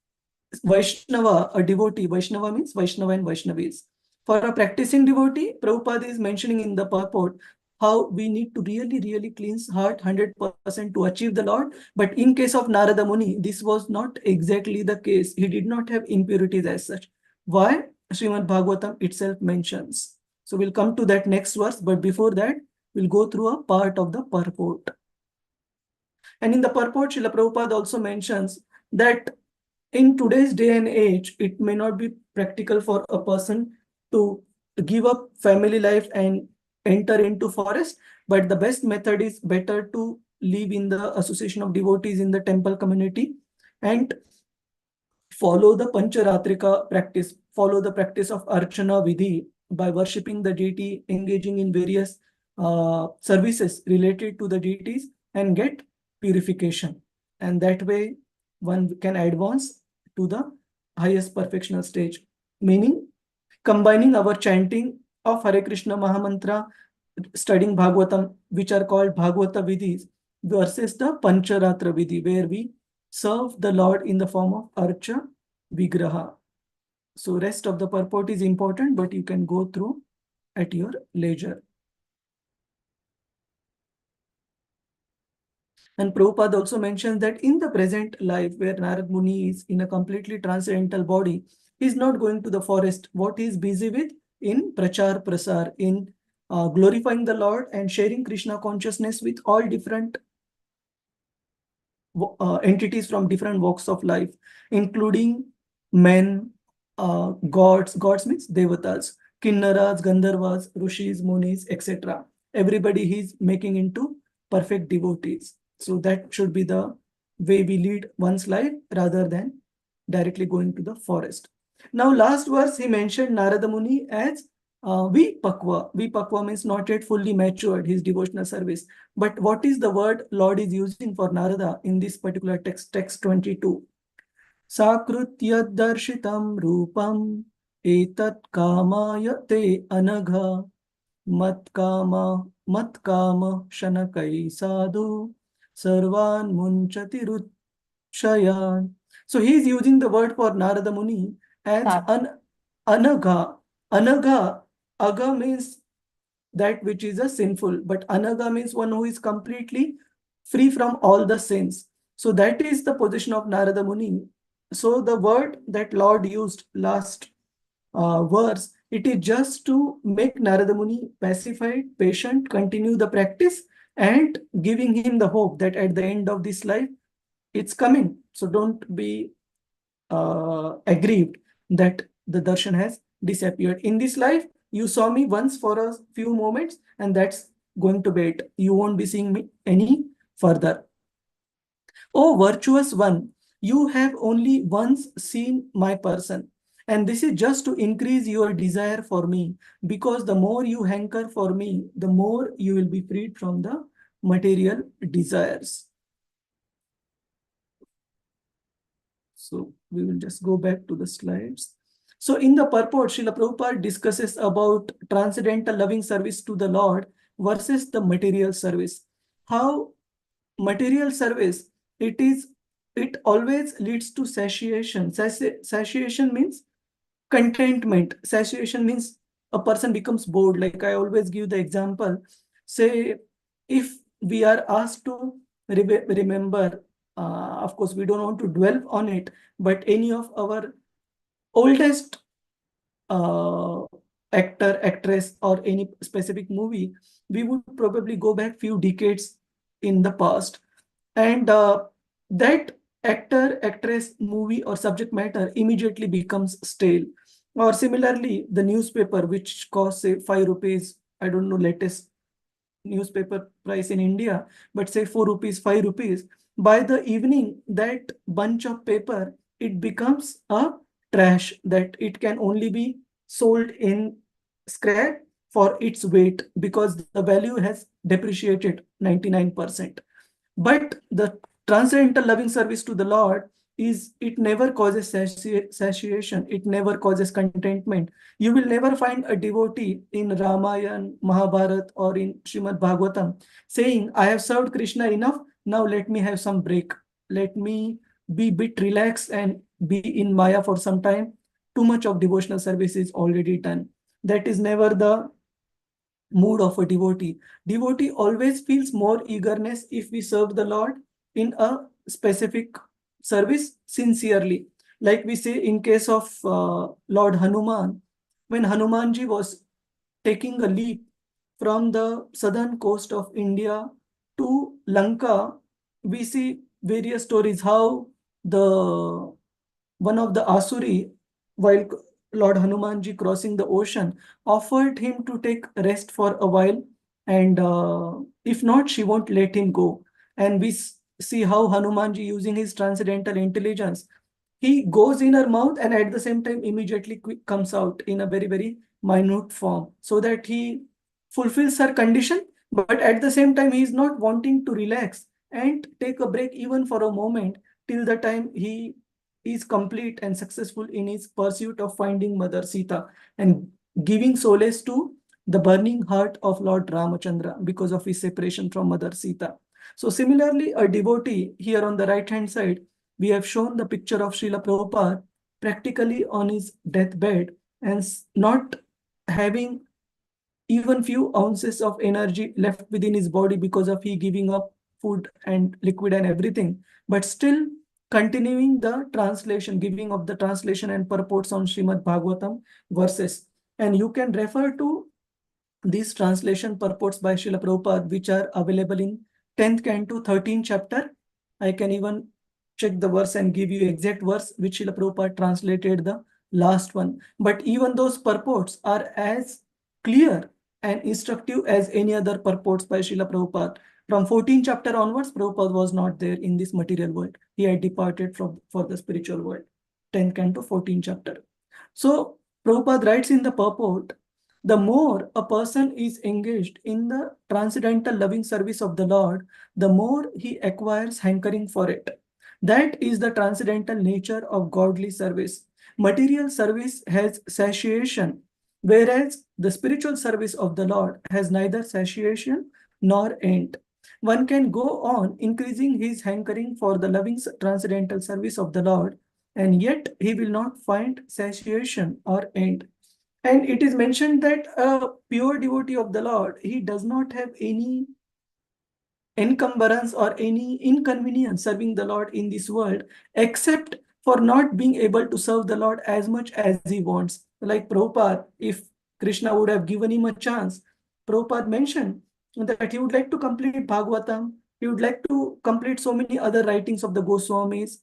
Vaishnava, a devotee, Vaishnava means Vaishnava and Vaishnavis. For a practicing devotee, Prabhupada is mentioning in the purport how we need to really cleanse heart 100% to achieve the Lord. But in case of Narada Muni, this was not exactly the case. He did not have impurities as such. Why? Srimad Bhagavatam itself mentions. So we'll come to that next verse. But before that, we'll go through a part of the purport. And in the purport, Srila Prabhupada also mentions that in today's day and age, it may not be practical for a person to give up family life and enter into forest, but the best method is better to live in the association of devotees in the temple community and follow the Pancharatrika practice, follow the practice of Archana Vidhi by worshipping the deity, engaging in various services related to the deities and get purification. And that way one can advance to the highest perfectional stage, meaning combining our chanting of Hare Krishna Mahamantra, studying Bhagavatam, which are called Bhagavata Vidhis, versus the Pancharatra Vidhi, where we serve the Lord in the form of Archa Vigraha. So rest of the purport is important, but you can go through at your leisure. And Prabhupada also mentions that in the present life, where Narad Muni is in a completely transcendental body, he is not going to the forest. What he is busy with? In Prachar Prasar, in glorifying the Lord and sharing Krishna consciousness with all different entities from different walks of life, including men, gods. Gods means devatas, kinnaras, gandharvas, rishis, munis, etc. Everybody he is making into perfect devotees. So that should be the way we lead one's life rather than directly going to the forest. Now, last verse, he mentioned Narada Muni as Vipakva. Vipakva means not yet fully matured, his devotional service. But what is the word Lord is using for Narada in this particular text, text 22? Sakrutya darshitam rupam etat kamaya te anagha matkama shanakai sadhu sarvan munchati ruchayan. So he is using the word for Narada Muni as anagha. Anagha, aga means that which is a sinful, but anagha means one who is completely free from all the sins. So that is the position of Narada Muni. So the word that Lord used last verse, it is just to make Narada Muni pacified, patient, continue the practice, and giving him the hope that at the end of this life, it's coming. So don't be aggrieved that the darshan has disappeared. In this life, you saw me once for a few moments, and that's going to be it. You won't be seeing me any further. Oh, virtuous one, you have only once seen my person. And this is just to increase your desire for me, because the more you hanker for me, the more you will be freed from the material desires. So we will just go back to the slides. So in the purport, Srila Prabhupada discusses about transcendental loving service to the Lord versus the material service. How material service, it always leads to satiation. Satiation means contentment. Satiation means a person becomes bored. Like I always give the example, say if we are asked to remember, of course we don't want to dwell on it, but any of our oldest actor, actress, or any specific movie, we would probably go back few decades in the past, and that actor, actress, movie, or subject matter immediately becomes stale. Or similarly, the newspaper, which costs say 5 rupees, I don't know latest newspaper price in India, but say 4 rupees, 5 rupees, by the evening, that bunch of paper, it becomes a trash, that it can only be sold in scrap for its weight, because the value has depreciated 99%. But the transcendental loving service to the Lord is, it never causes satiation, it never causes contentment. You will never find a devotee in Ramayana, Mahabharata, or in Srimad Bhagavatam saying, I have served Krishna enough, now let me have some break. Let me be bit relaxed and be in Maya for some time. Too much of devotional service is already done. That is never the mood of a devotee. Devotee always feels more eagerness if we serve the Lord in a specific service sincerely. Like we say in case of Lord Hanuman, when Hanumanji was taking a leap from the southern coast of India to Lanka, we see various stories how the one of the Asuri, while Lord Hanumanji crossing the ocean, offered him to take rest for a while, and if not, she won't let him go. And we see how Hanumanji, using his transcendental intelligence, he goes in her mouth and at the same time immediately comes out in a very, very minute form, so that he fulfills her condition, but at the same time he is not wanting to relax and take a break even for a moment, till the time he is complete and successful in his pursuit of finding Mother Sita and giving solace to the burning heart of Lord Ramachandra because of his separation from Mother Sita. So similarly, a devotee, here on the right hand side, we have shown the picture of Srila Prabhupada practically on his deathbed and not having even few ounces of energy left within his body because of he giving up food and liquid and everything, but still continuing the translation, giving of the translation and purports on Srimad Bhagavatam verses. And you can refer to these translation purports by Srila Prabhupada, which are available in 10th Canto, 13th chapter. I can even check the verse and give you exact verse which Srila Prabhupada translated the last one. But even those purports are as clear and instructive as any other purports by Srila Prabhupada. From 14th chapter onwards, Prabhupada was not there in this material world. He had departed for the spiritual world. 10th Canto, 14th chapter. So Prabhupada writes in the purport, the more a person is engaged in the transcendental loving service of the Lord, the more he acquires hankering for it. That is the transcendental nature of godly service. Material service has satiation, whereas the spiritual service of the Lord has neither satiation nor end. One can go on increasing his hankering for the loving transcendental service of the Lord, and yet he will not find satiation or end. And it is mentioned that a pure devotee of the Lord, he does not have any encumbrance or any inconvenience serving the Lord in this world, except for not being able to serve the Lord as much as he wants. Like Prabhupada, if Krishna would have given him a chance, Prabhupada mentioned that he would like to complete Bhagavatam, he would like to complete so many other writings of the Goswamis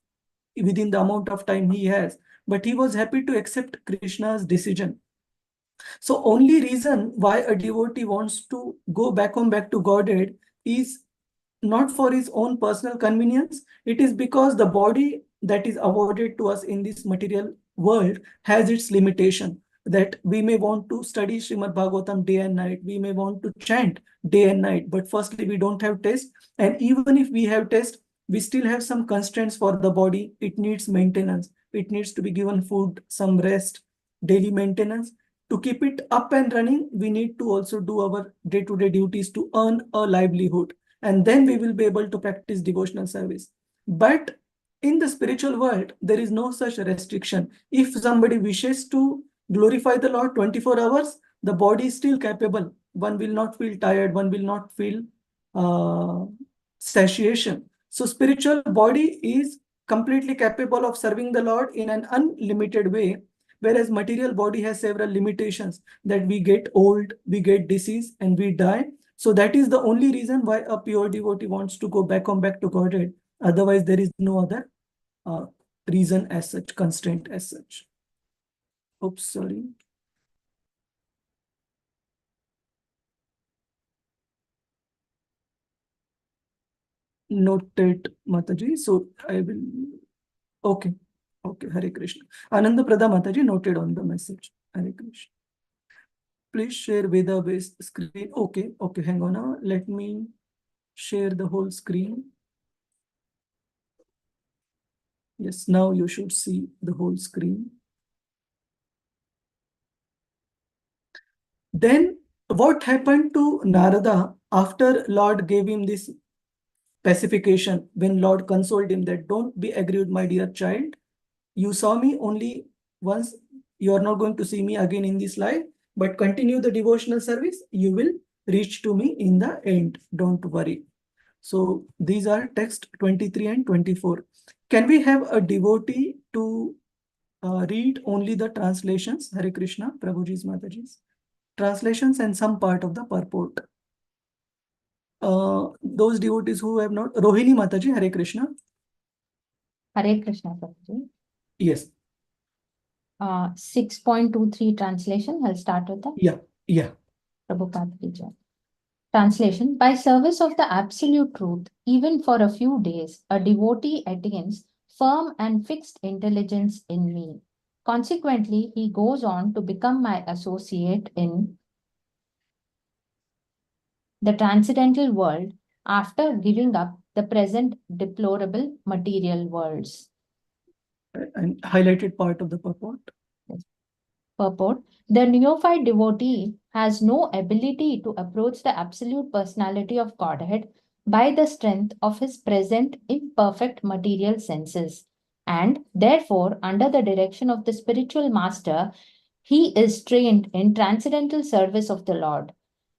within the amount of time he has, but he was happy to accept Krishna's decision. So only reason why a devotee wants to go back to Godhead is not for his own personal convenience. It is because the body that is awarded to us in this material world has its limitation. That we may want to study Srimad Bhagavatam day and night, we may want to chant day and night, but firstly we don't have taste, and even if we have taste, we still have some constraints for the body. It needs maintenance, it needs to be given food, some rest, daily maintenance. To keep it up and running, we need to also do our day-to-day duties to earn a livelihood, and then we will be able to practice devotional service. But in the spiritual world, there is no such restriction. If somebody wishes to glorify the Lord 24 hours, the body is still capable. One will not feel tired, one will not feel satiation. So spiritual body is completely capable of serving the Lord in an unlimited way, whereas material body has several limitations, that we get old, we get disease, and we die. So that is the only reason why a pure devotee wants to go back to Godhead. Otherwise, there is no other reason as such, constraint as such. Oops, sorry. Noted, Mataji. So I will. Okay. Okay. Hare Krishna. Ananda Prada Mataji noted on the message. Hare Krishna. Please share Veda-based screen. Okay. Okay. Hang on. Now. Let me share the whole screen. Yes. Now you should see the whole screen. Then what happened to Narada after Lord gave him this pacification, when Lord consoled him that don't be aggrieved, my dear child. You saw me only once. You are not going to see me again in this life, but continue the devotional service. You will reach to me in the end. Don't worry. So these are text 23 and 24. Can we have a devotee to read only the translations? Hare Krishna, Prabhuji's Mataji's. Translations and some part of the purport. Those devotees who have not. Rohini Mataji, Hare Krishna. Hare Krishna, Prabhuji. Yes. 6.23 translation. I'll start with that. Yeah. Prabhupada Ki Jai. Translation. By service of the absolute truth, even for a few days, a devotee attains firm and fixed intelligence in me. Consequently, he goes on to become my associate in the transcendental world after giving up the present deplorable material worlds. And highlighted part of the purport. Purport. The neophyte devotee has no ability to approach the absolute personality of Godhead by the strength of his present imperfect material senses. And therefore, under the direction of the spiritual master, he is trained in transcendental service of the Lord.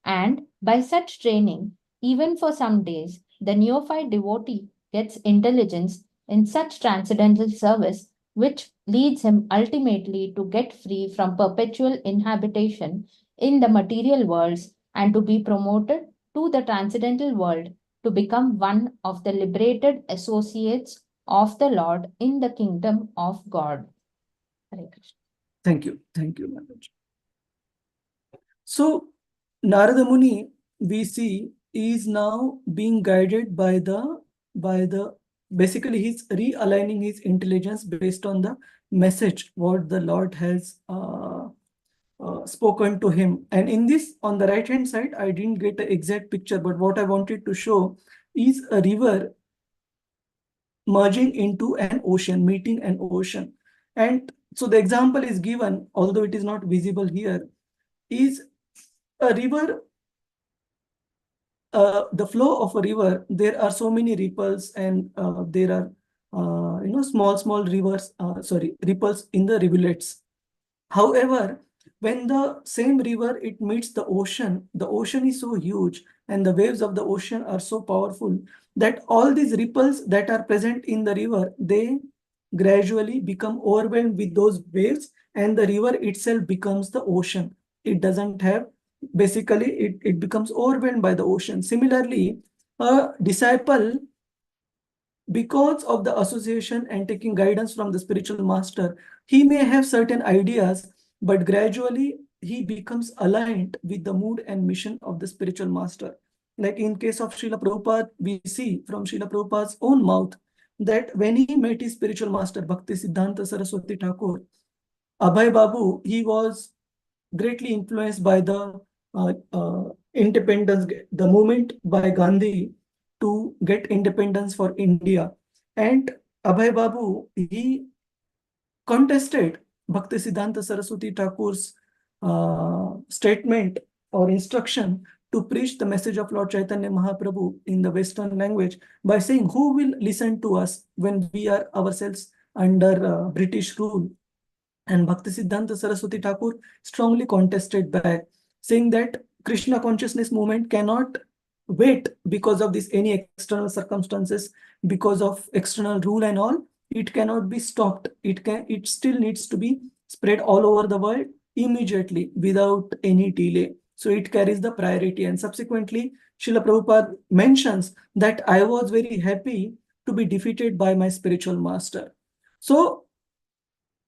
And by such training, even for some days, the neophyte devotee gets intelligence in such transcendental service, which leads him ultimately to get free from perpetual inhabitation in the material worlds and to be promoted to the transcendental world to become one of the liberated associates of the Lord in the kingdom of God. Hare Krishna. Thank you. Thank you, Mataji. So, Narada Muni, we see, is now being guided by the basically he's realigning his intelligence based on the message what the Lord has spoken to him. And in this, on the right hand side, I didn't get the exact picture, but what I wanted to show is a river merging into an ocean, meeting an ocean. And so the example is given, although it is not visible here, is a river. The flow of a river, there are so many ripples, and there are small rivers, ripples in the rivulets. However, when the same river it meets the ocean is so huge and the waves of the ocean are so powerful that all these ripples that are present in the river, they gradually become overwhelmed with those waves, and the river itself becomes the ocean. It doesn't have, basically it becomes overwhelmed by the ocean. Similarly, a disciple, because of the association and taking guidance from the spiritual master, he may have certain ideas, but gradually he becomes aligned with the mood and mission of the spiritual master. Like in case of Srila Prabhupada, we see from Srila Prabhupada's own mouth that when he met his spiritual master, Bhakti Siddhanta Saraswati Thakur, Abhay Babu, he was greatly influenced by the independence, the movement by Gandhi to get independence for India. And Abhay Babu, he contested Bhakti Siddhanta Saraswati Thakur's statement or instruction to preach the message of Lord Chaitanya Mahaprabhu in the Western language by saying, who will listen to us when we are ourselves under British rule? And Bhakti Siddhanta Saraswati Thakur strongly contested back, saying that Krishna consciousness movement cannot wait because of this any external circumstances, because of external rule and all. It cannot be stopped. It still needs to be spread all over the world immediately without any delay. So it carries the priority. And subsequently, Srila Prabhupada mentions that I was very happy to be defeated by my spiritual master. So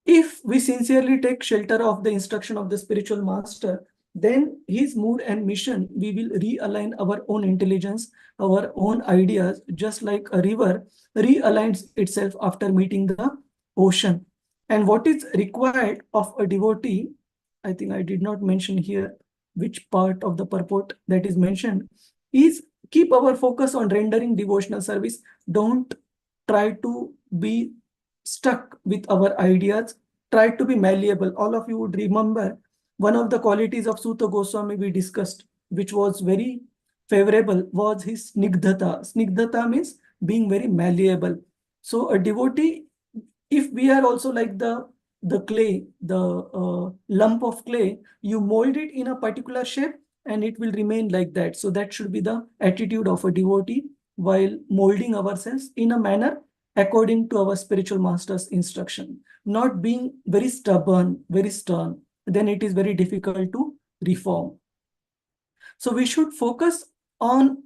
if we sincerely take shelter of the instruction of the spiritual master, then his mood and mission, we will realign our own intelligence, our own ideas, just like a river realigns itself after meeting the ocean. And what is required of a devotee, I think I did not mention here which part of the purport that is mentioned, is keep our focus on rendering devotional service. Don't try to be stuck with our ideas. Try to be malleable. All of you would remember one of the qualities of Suta Goswami we discussed, which was very favorable, was his snigdhata. Snigdhata means being very malleable. So a devotee, if we are also like the clay, the lump of clay, you mold it in a particular shape and it will remain like that. So that should be the attitude of a devotee while molding ourselves in a manner according to our spiritual master's instruction, not being very stubborn, very stern. Then it is very difficult to reform. So we should focus on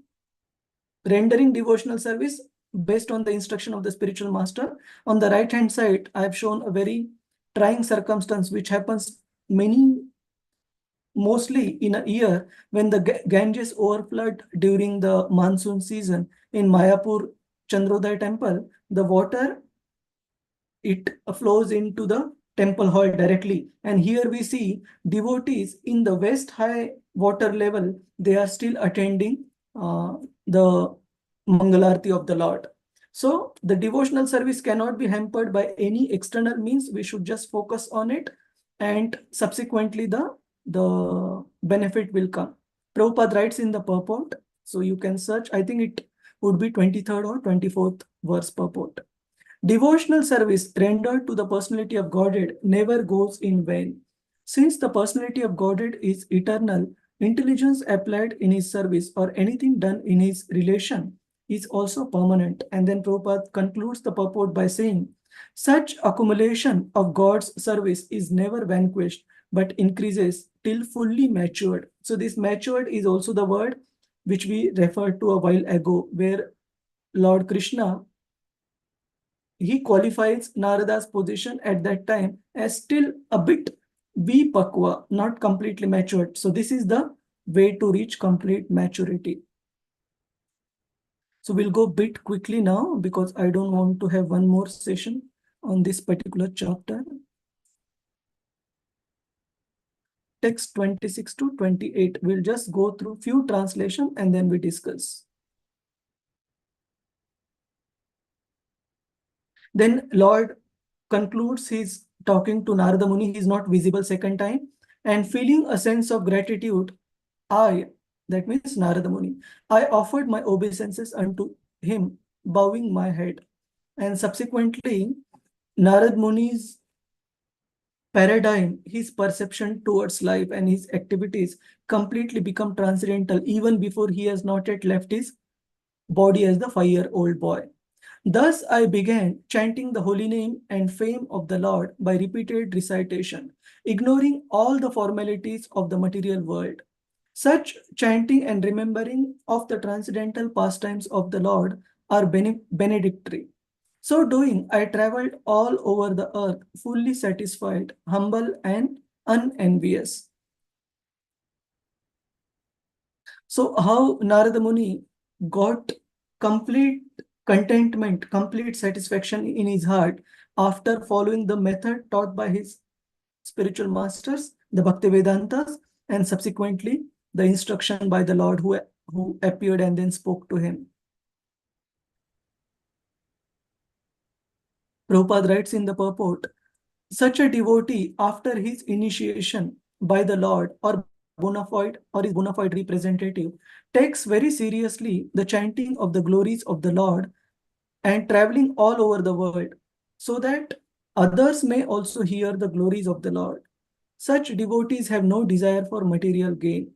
rendering devotional service based on the instruction of the spiritual master. On the right hand side, I have shown a very trying circumstance which happens mostly in a year when the Ganges overflowed during the monsoon season. In Mayapur Chandrodaya temple, the water, it flows into the temple hall directly. And here we see devotees in the west high water level, they are still attending the Mangalarti of the Lord. So the devotional service cannot be hampered by any external means. We should just focus on it, and subsequently the benefit will come. Prabhupada writes in the purport, so you can search, I think it would be 23rd or 24th verse purport. Devotional service rendered to the personality of Godhead never goes in vain. Since the personality of Godhead is eternal, intelligence applied in his service or anything done in his relation is also permanent. And then Prabhupada concludes the purport by saying, such accumulation of God's service is never vanquished, but increases till fully matured. So this matured is also the word which we referred to a while ago, where Lord Krishna, he qualifies Narada's position at that time as still a bit vipakwa, not completely matured. So this is the way to reach complete maturity. So we'll go a bit quickly now because I don't want to have one more session on this particular chapter. Text 26 to 28. We'll just go through few translation and then we discuss. Then Lord concludes his talking to Narada Muni. He is not visible second time, and feeling a sense of gratitude, that means Narada Muni, I offered my obeisances unto him, bowing my head. And subsequently, Narada Muni's paradigm, his perception towards life and his activities completely become transcendental even before he has not yet left his body as the 5-year-old boy. Thus I began chanting the holy name and fame of the Lord by repeated recitation, ignoring all the formalities of the material world. Such chanting and remembering of the transcendental pastimes of the Lord are benedictory. So doing, I traveled all over the earth, fully satisfied, humble, and unenvious. So how Narada Muni got complete contentment, complete satisfaction in his heart after following the method taught by his spiritual masters, the Bhakti Vedantas, and subsequently the instruction by the Lord who appeared and then spoke to him. Prabhupada writes in the purport, such a devotee after his initiation by the Lord or his bona fide representative takes very seriously the chanting of the glories of the Lord and traveling all over the world so that others may also hear the glories of the Lord. Such devotees have no desire for material gain.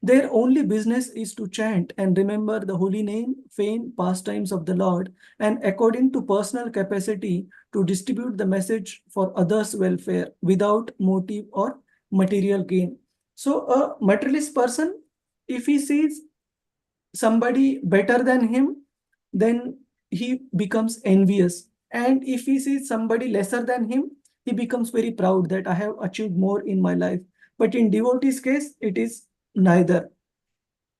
Their only business is to chant and remember the holy name, fame, pastimes of the Lord, and according to personal capacity to distribute the message for others' welfare without motive or material gain. So a materialist person, if he sees somebody better than him, then he becomes envious. And if he sees somebody lesser than him, he becomes very proud that I have achieved more in my life. But in devotee's case, it is neither.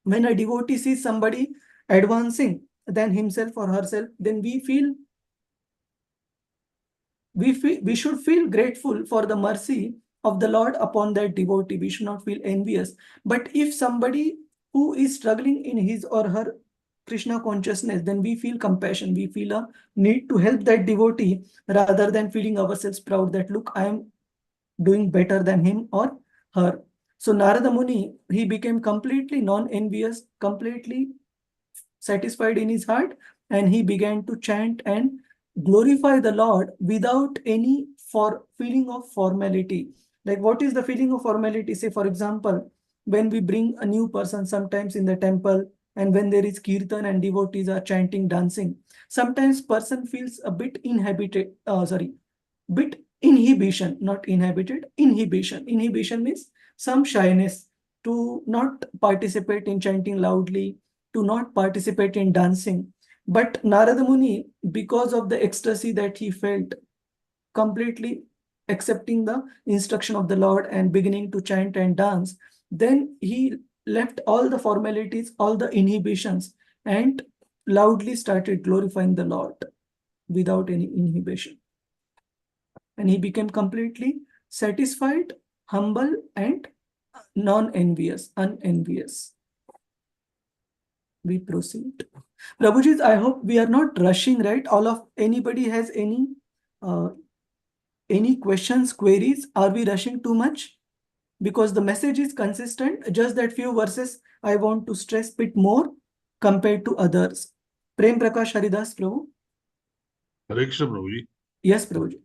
When a devotee sees somebody advancing than himself or herself, then we should feel grateful for the mercy of the Lord upon that devotee. We should not feel envious. But if somebody who is struggling in his or her Krishna consciousness, then we feel compassion. We feel a need to help that devotee rather than feeling ourselves proud that, look, I am doing better than him or her. So Narada Muni, he became completely non-envious, completely satisfied in his heart, and he began to chant and glorify the Lord without any feeling of formality. Like, what is the feeling of formality? Say, for example, when we bring a new person sometimes in the temple, and when there is kirtan and devotees are chanting, dancing, sometimes person feels a bit bit inhibition, not inhabited, inhibition. Inhibition means some shyness to not participate in chanting loudly, to not participate in dancing. But Narada Muni, because of the ecstasy that he felt, completely accepting the instruction of the Lord and beginning to chant and dance, then he left all the formalities, all the inhibitions, and loudly started glorifying the Lord without any inhibition. And he became completely satisfied, humble, and non-envious, unenvious. We proceed. Prabhuji, I hope we are not rushing, right? Anybody has any questions, queries? Are we rushing too much? Because the message is consistent, just that few verses I want to stress a bit more compared to others. Prem Prakash Haridas, Prabhu. Hare Krishna, Prabhuji. Yes, Prabhuji.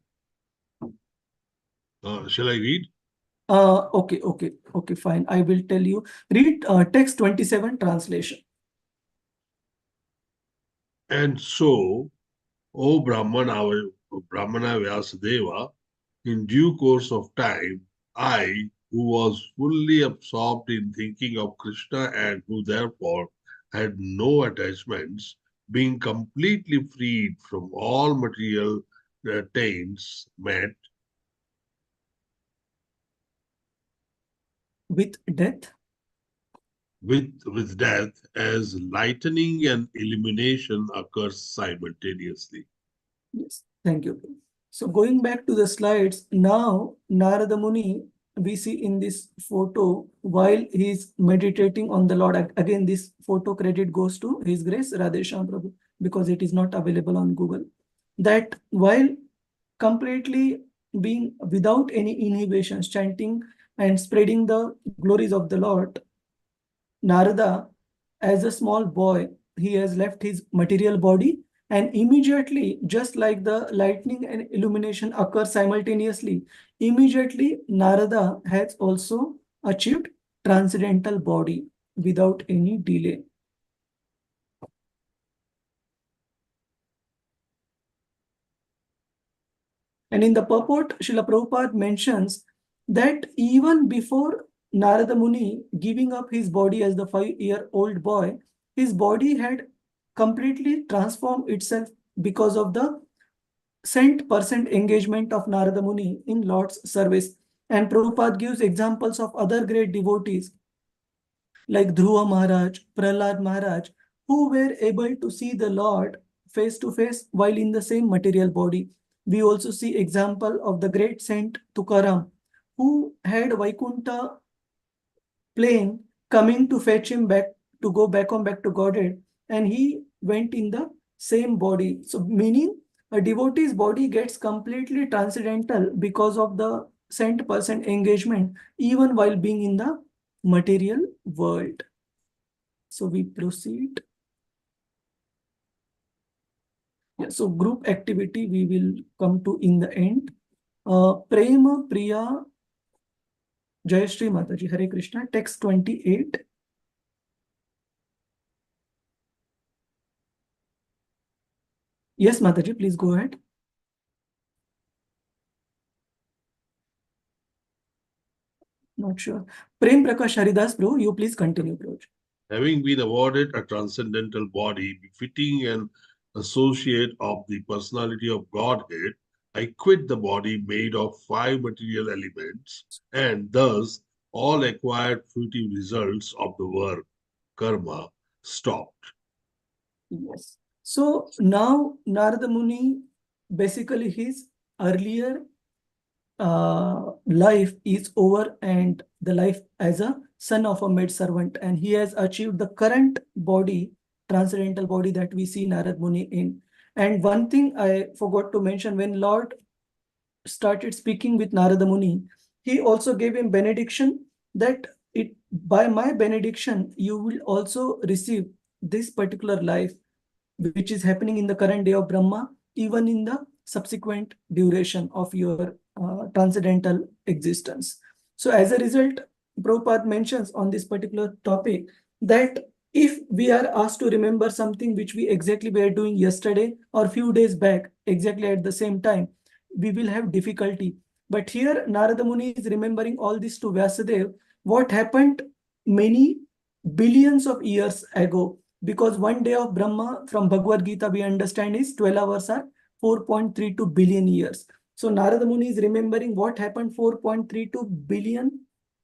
Shall I read? Okay, fine. I will tell you. Read text 27 translation. And so, O Brahmana Vyasadeva, in due course of time, I, who was fully absorbed in thinking of Krishna and who therefore had no attachments, being completely freed from all material taints, met with death as lightening and illumination occurs simultaneously. Yes, thank you. So going back to the slides, now Narada Muni, we see in this photo while he is meditating on the Lord. Again, this photo credit goes to His Grace Radheshyam Prabhu because it is not available on Google. That while completely being without any inhibitions, chanting and spreading the glories of the Lord, Narada, as a small boy, he has left his material body, and immediately, just like the lightning and illumination occur simultaneously, immediately Narada has also achieved transcendental body without any delay. And in the purport, Srila Prabhupada mentions that even before Narada Muni giving up his body as the 5-year-old boy, his body had completely transformed itself because of the cent percent engagement of Narada Muni in Lord's service. And Prabhupada gives examples of other great devotees like Dhruva Maharaj, Prahlad Maharaj, who were able to see the Lord face to face while in the same material body. We also see example of the great saint Tukaram, who had Vaikuntha plane coming to fetch him back to go back to Godhead, and he went in the same body. So meaning a devotee's body gets completely transcendental because of the cent percent engagement, even while being in the material world. So we proceed. Yeah, so group activity we will come to in the end. Prema Priya Jayashri Mataji, Hare Krishna, text 28. Yes, Mataji, please go ahead. Not sure. Prem Prakash Haridas, bro, you please continue, bro. Having been awarded a transcendental body befitting an associate of the personality of Godhead, I quit the body made of 5 material elements, and thus all acquired fruitive results of the work, karma, stopped. Yes. So now Narada Muni, basically his earlier life is over and the life as a son of a maid servant, and he has achieved the current body, transcendental body that we see Narad Muni in. And one thing I forgot to mention, when Lord started speaking with Narada Muni, he also gave him benediction that by my benediction you will also receive this particular life which is happening in the current day of Brahma, even in the subsequent duration of your transcendental existence. So as a result, Prabhupada mentions on this particular topic that if we are asked to remember something which we exactly were doing yesterday or few days back, exactly at the same time, we will have difficulty. But here Narada Muni is remembering all this to Vyasadeva, what happened many billions of years ago, because one day of Brahma from Bhagavad Gita we understand is 12 hours are 4.32 billion years. So Narada Muni is remembering what happened 4.32 billion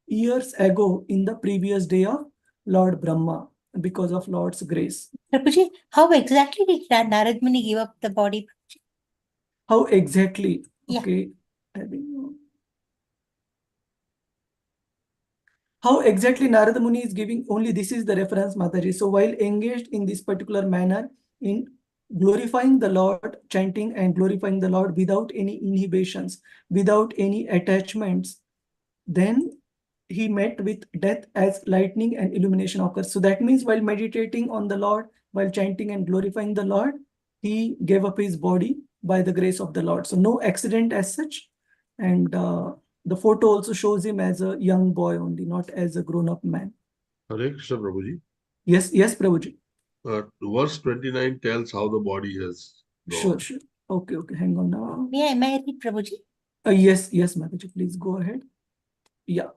years ago in the previous day of Lord Brahma because of Lord's grace. Prabhuji, how exactly did Narad Muni give up the body? How exactly? Yeah. Okay. How exactly Narada Muni is giving, only this is the reference, Mataji. So while engaged in this particular manner in glorifying the Lord, chanting and glorifying the Lord without any inhibitions, without any attachments, then he met with death as lightning and illumination occurs. So that means while meditating on the Lord, while chanting and glorifying the Lord, he gave up his body by the grace of the Lord. So no accident as such. And the photo also shows him as a young boy only, not as a grown-up man. Hare Krishna, Prabhuji. Yes, Prabhuji. Verse 29 tells how the body has gone. Sure. Okay, hang on now. May I read, Prabhuji? Yes, Mataji, please go ahead. Yeah.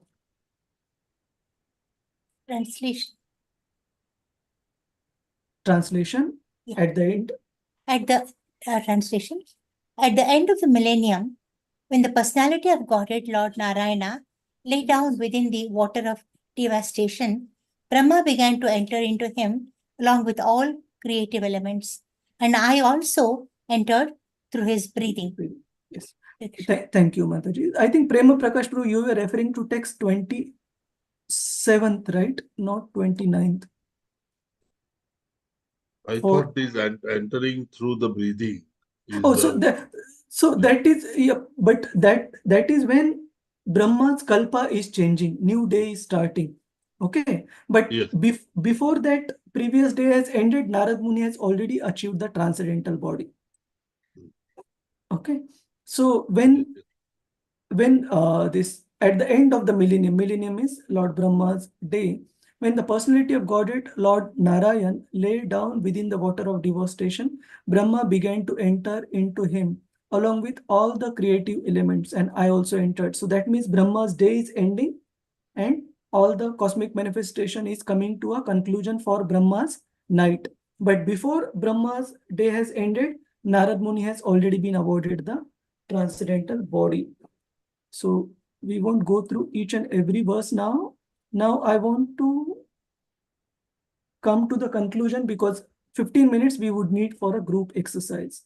Translation Yeah. at the end. At the translation. At the end of the millennium, when the personality of Godhead Lord Narayana lay down within the water of devastation, Brahma began to enter into him along with all creative elements. And I also entered through his breathing. Yes. Thank you, Mataji. I think Prema Prakash Prabhu, you were referring to text 27th, right? Not 29th. I thought he's entering through the breathing. That is, yeah, but that is when Brahma's kalpa is changing, new day is starting. Okay, but yes. Before that previous day has ended, Narad Muni has already achieved the transcendental body. Okay, so when this at the end of the millennium is Lord Brahma's day, when the personality of Godhead, Lord Narayan, lay down within the water of devastation, Brahma began to enter into him along with all the creative elements, and I also entered. So that means Brahma's day is ending and all the cosmic manifestation is coming to a conclusion for Brahma's night. But before Brahma's day has ended, Narad Muni has already been awarded the transcendental body. So we won't go through each and every verse now. Now I want to come to the conclusion because 15 minutes we would need for a group exercise.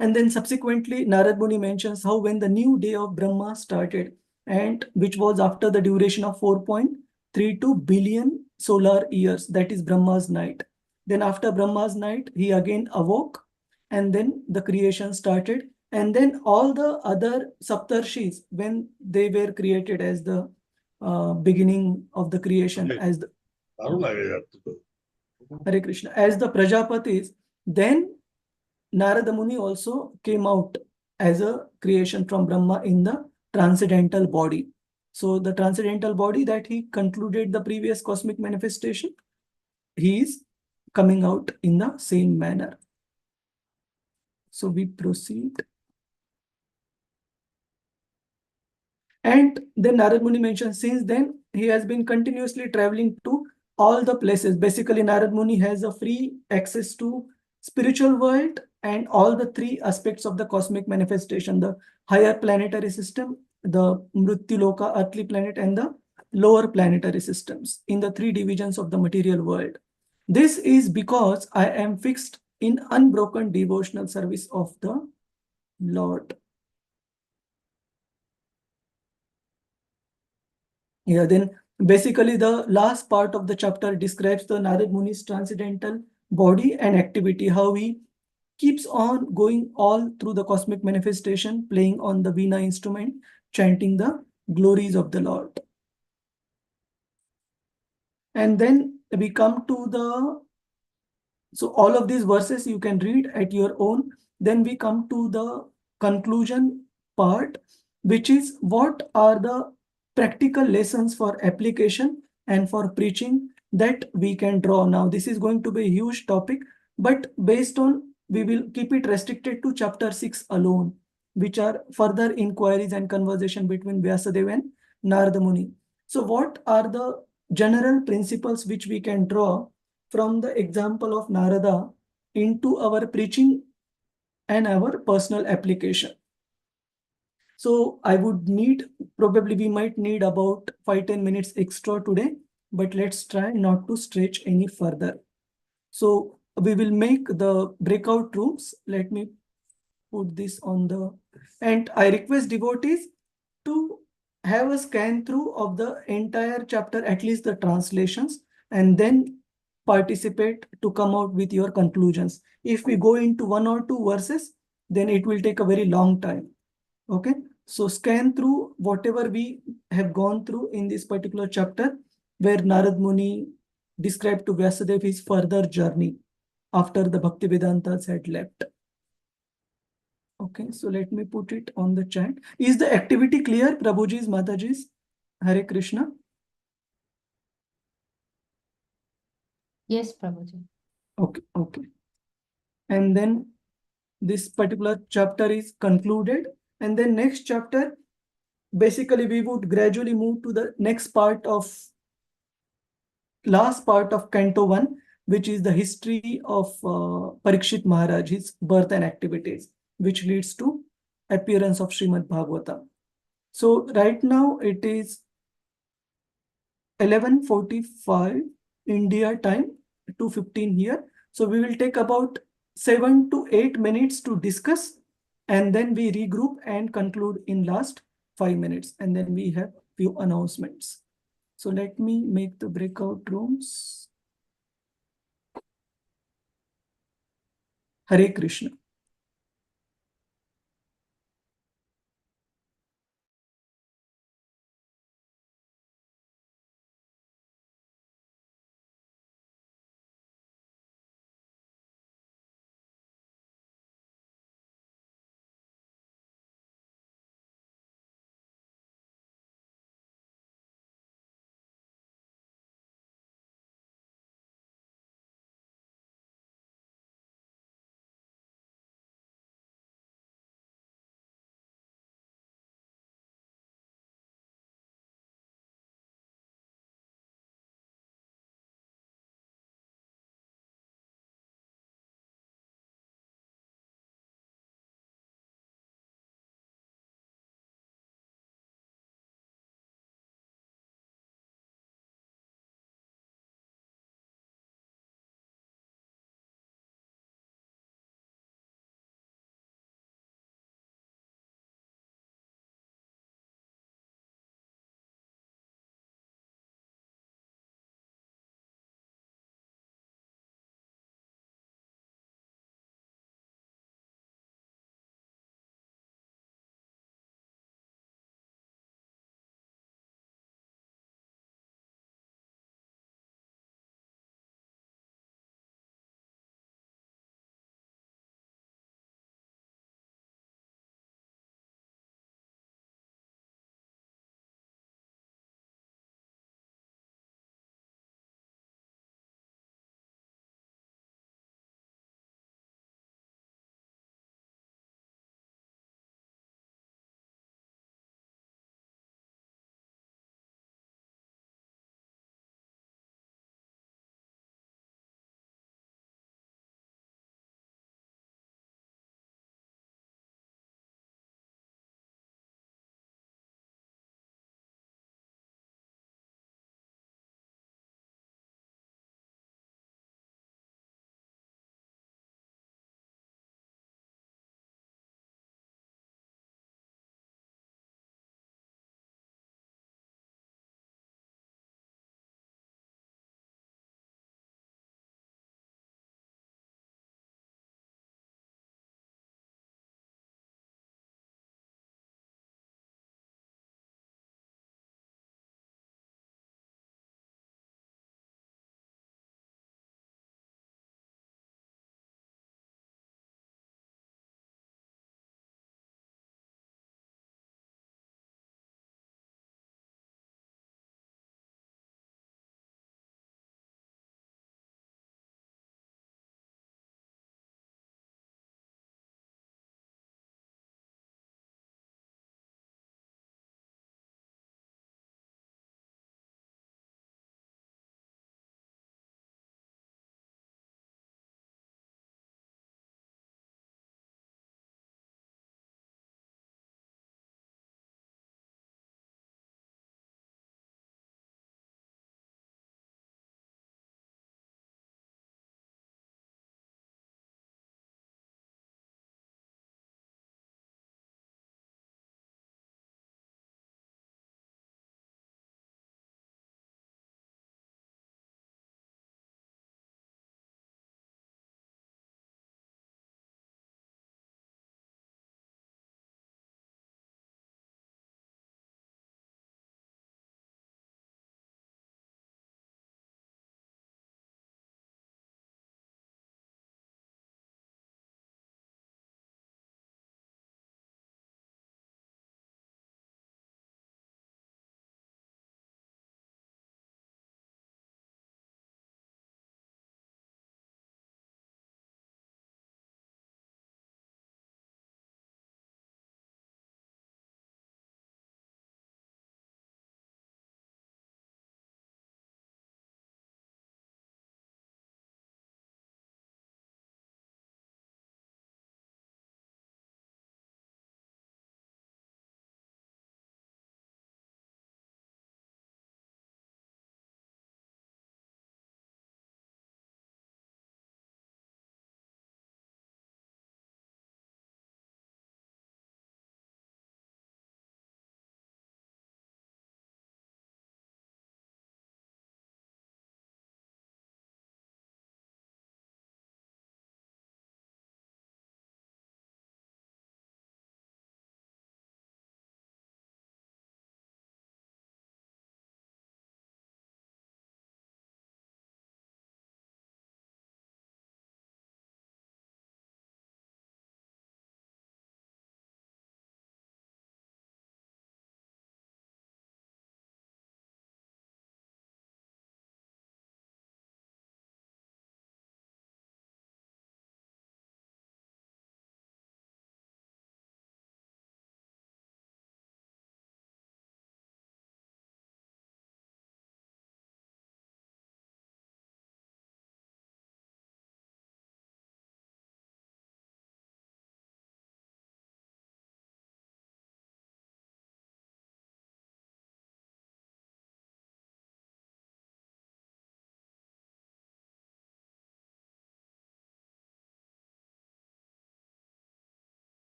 And then subsequently, Narad Muni mentions how when the new day of Brahma started, and which was after the duration of 4.32 billion solar years, that is Brahma's night. Then after Brahma's night, he again awoke, and then the creation started. And then all the other Saptarshis, when they were created as the beginning of the creation, as the Hare Krishna, as the Prajapatis, then Narada Muni also came out as a creation from Brahma in the transcendental body. So the transcendental body that he concluded the previous cosmic manifestation, he is coming out in the same manner. So we proceed. And then Narad Muni mentions, since then, he has been continuously traveling to all the places. Basically, Narad Muni has a free access to spiritual world and all the three aspects of the cosmic manifestation, the higher planetary system, the Mrityuloka, earthly planet, and the lower planetary systems in the three divisions of the material world. This is because I am fixed in unbroken devotional service of the Lord. Yeah, then basically the last part of the chapter describes the Narad Muni's transcendental body and activity, how he keeps on going all through the cosmic manifestation, playing on the Veena instrument, chanting the glories of the Lord. And then we come to the, so all of these verses you can read at your own. Then we come to the conclusion part, which is what are the practical lessons for application and for preaching that we can draw. Now, this is going to be a huge topic, but based on, we will keep it restricted to chapter 6 alone, which are further inquiries and conversation between Vyasadeva and Narada Muni. So what are the general principles which we can draw from the example of Narada into our preaching and our personal application? So I would need, probably we might need about 5-10 minutes extra today, but let's try not to stretch any further. So we will make the breakout rooms. Let me put this on the, and I request devotees to have a scan through of the entire chapter, at least the translations, and then participate to come out with your conclusions. If we go into 1 or 2 verses, then it will take a very long time. Okay, so scan through whatever we have gone through in this particular chapter, where Narad Muni described to Vyasadeva his further journey after the Bhaktivedantas had left. Okay, so let me put it on the chat. Is the activity clear, Prabhuji's, Mataji's? Hare Krishna. Yes, Prabhuji. Okay, okay. And then this particular chapter is concluded. And then next chapter, basically we would gradually move to the next part of, last part of Canto 1, which is the history of Parikshit Maharaj, his birth and activities, which leads to appearance of Srimad Bhagavatam. So right now it is 11:45 India time, 2:15 here. So we will take about 7 to 8 minutes to discuss, and then we regroup and conclude in last 5 minutes, and then we have few announcements. So let me make the breakout rooms. Hare Krishna.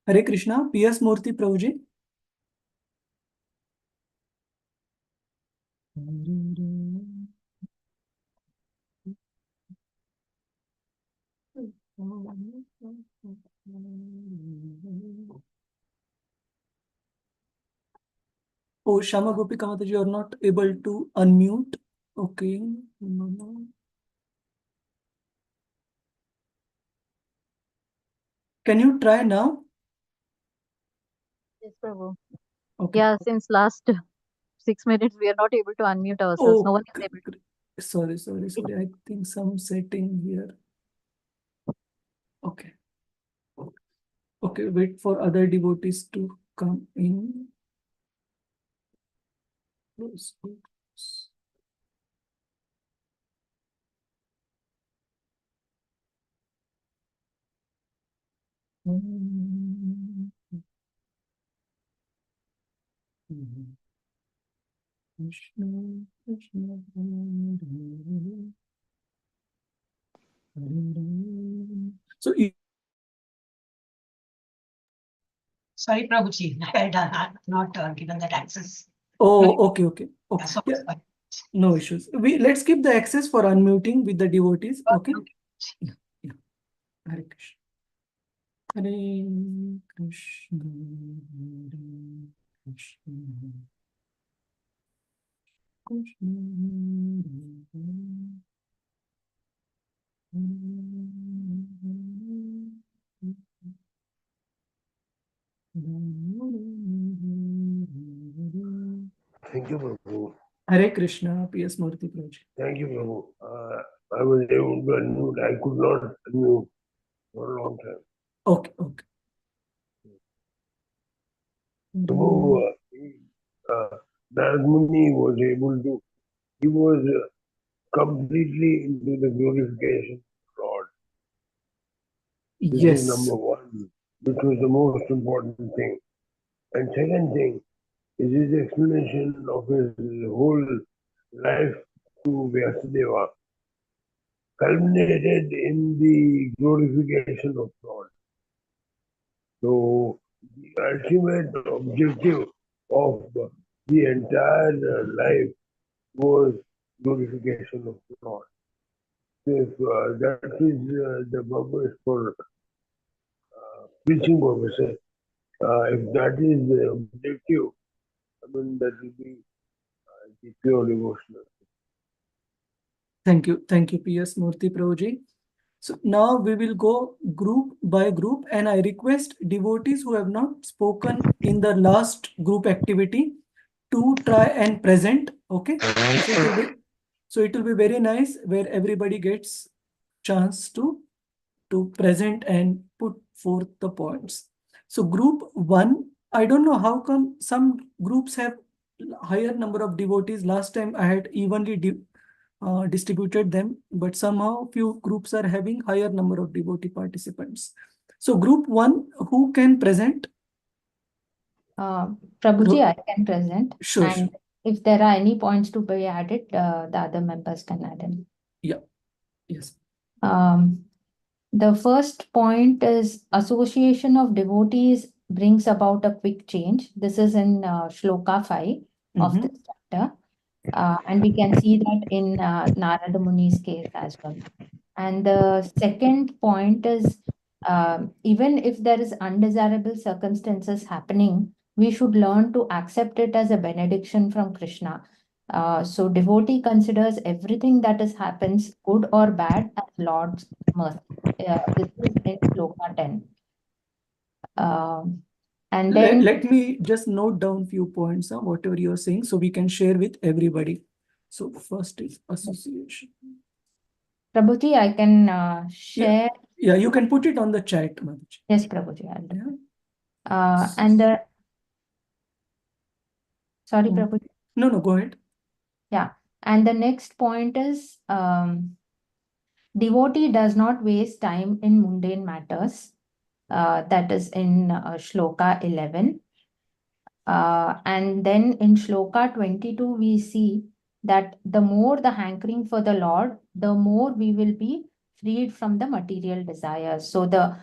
Hare Krishna, P.S. Murthy Prabhuji. Oh, Shama Gopika Mataji, you are not able to unmute. Okay. Can you try now? Yes, Prabhu. Okay. Yeah, since last 6 minutes, we are not able to unmute ourselves. No Oh, one is able to. sorry. I think some setting here. Okay. Okay, wait for other devotees to come in. Close. Krishna, Krishna, so Sorry, Prabhuji, I had not given that access. okay. Yeah, so Yeah, no issues. Let's keep the access for unmuting with the devotees. Okay. Yeah. Hare Krishna. Hare Krishna. Hare Krishna. Thank you, Prabhu. Hare Krishna, P.S. Murthy Prabhu. Thank you, Prabhu. I was able to unmute. I could not unmute for a long time. Okay. Prabhu, Narad Muni was able to, he was completely into the glorification of Lord. This is Yes. number one, which was the most important thing. And second thing is his explanation of his whole life to Vyasadeva culminated in the glorification of God. So the ultimate objective of the entire life was glorification of God. If that is the purpose for preaching purposes, if that is the objective, I mean that will be the pure devotional. Thank you, P.S. Murthy Prabhuji. So now we will go group by group, and I request devotees who have not spoken in the last group activity to try and present. Okay. So it will be very nice where everybody gets chance to present and put forth the points. So group 1, I don't know how come some groups have higher number of devotees. Last time I had evenly distributed them, but somehow few groups are having higher number of devotee participants. So group 1, who can present? Prabhuji, I can present. Sure. And if there are any points to be added, the other members can add in. Yeah. Yes. The first point is association of devotees brings about a quick change. This is in Shloka 5 of this chapter. And we can see that in Narada Muni's case as well. And the second point is even if there is undesirable circumstances happening, we should learn to accept it as a benediction from Krishna. So devotee considers everything that happens, good or bad, as Lord's mercy. This is in Shloka 10. And then let me just note down few points, whatever you're saying, so we can share with everybody. So first is association. Prabhuji, I can share. Yeah, you can put it on the chat, Madhuji. Yes, Prabhuji, I'll do. And sorry, Prabhuji. No, go ahead. Yeah, and the next point is devotee does not waste time in mundane matters. That is in Shloka 11. And then in Shloka 22, we see that the more the hankering for the Lord, the more we will be freed from the material desires. So the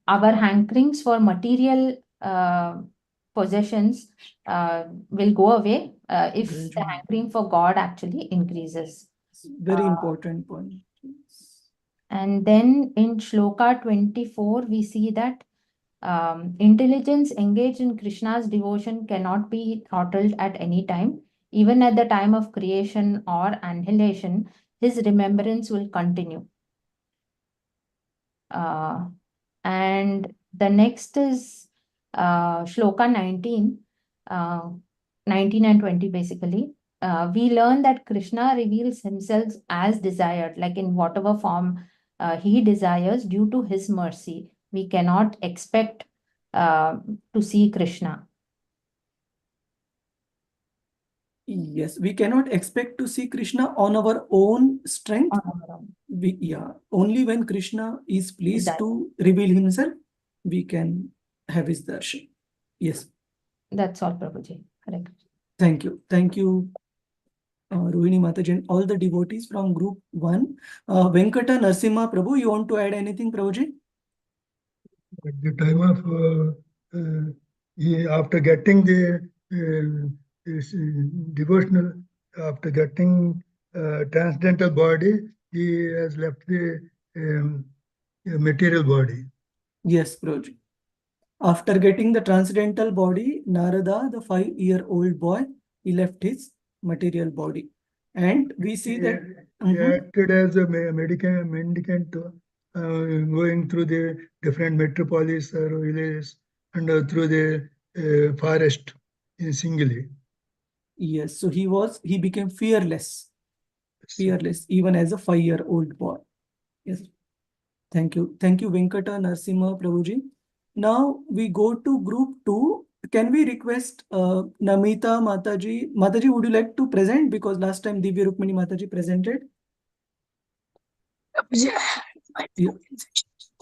our hankerings for material possessions will go away if the Gradually. hankering for God actually increases. Very important point. And then in Shloka 24, we see that intelligence engaged in Krishna's devotion cannot be throttled at any time. Even at the time of creation or annihilation, his remembrance will continue. And the next is Shloka 19, 19 and 20 basically. We learn that Krishna reveals himself as desired, like in whatever form he desires due to his mercy. We cannot expect to see Krishna. Yes, we cannot expect to see Krishna on our own strength. Only when Krishna is pleased to reveal himself, we can have his darshan. Yes. That's all, Prabhuji. Correct. Thank you. Thank you, Rohini Mataji, and all the devotees from group 1. Venkata Narasimha Prabhu, you want to add anything, Prabhuji? At the time of, after getting the devotional, after getting transcendental body, he has left the material body. Yes, Prabhuji. After getting the transcendental body, Narada, the 5-year-old boy, he left his material body. And we see that he acted as a mendicant going through the different metropolis or villages and through the forest in singly. Yes, so he became fearless even as a 5-year-old boy. Yes. Thank you, Venkata Narasimha Prabhuji. Now we go to group 2. Can we request Namita Mataji? Mataji, would you like to present? Because last time Divya Rukmini Mataji presented. Yeah.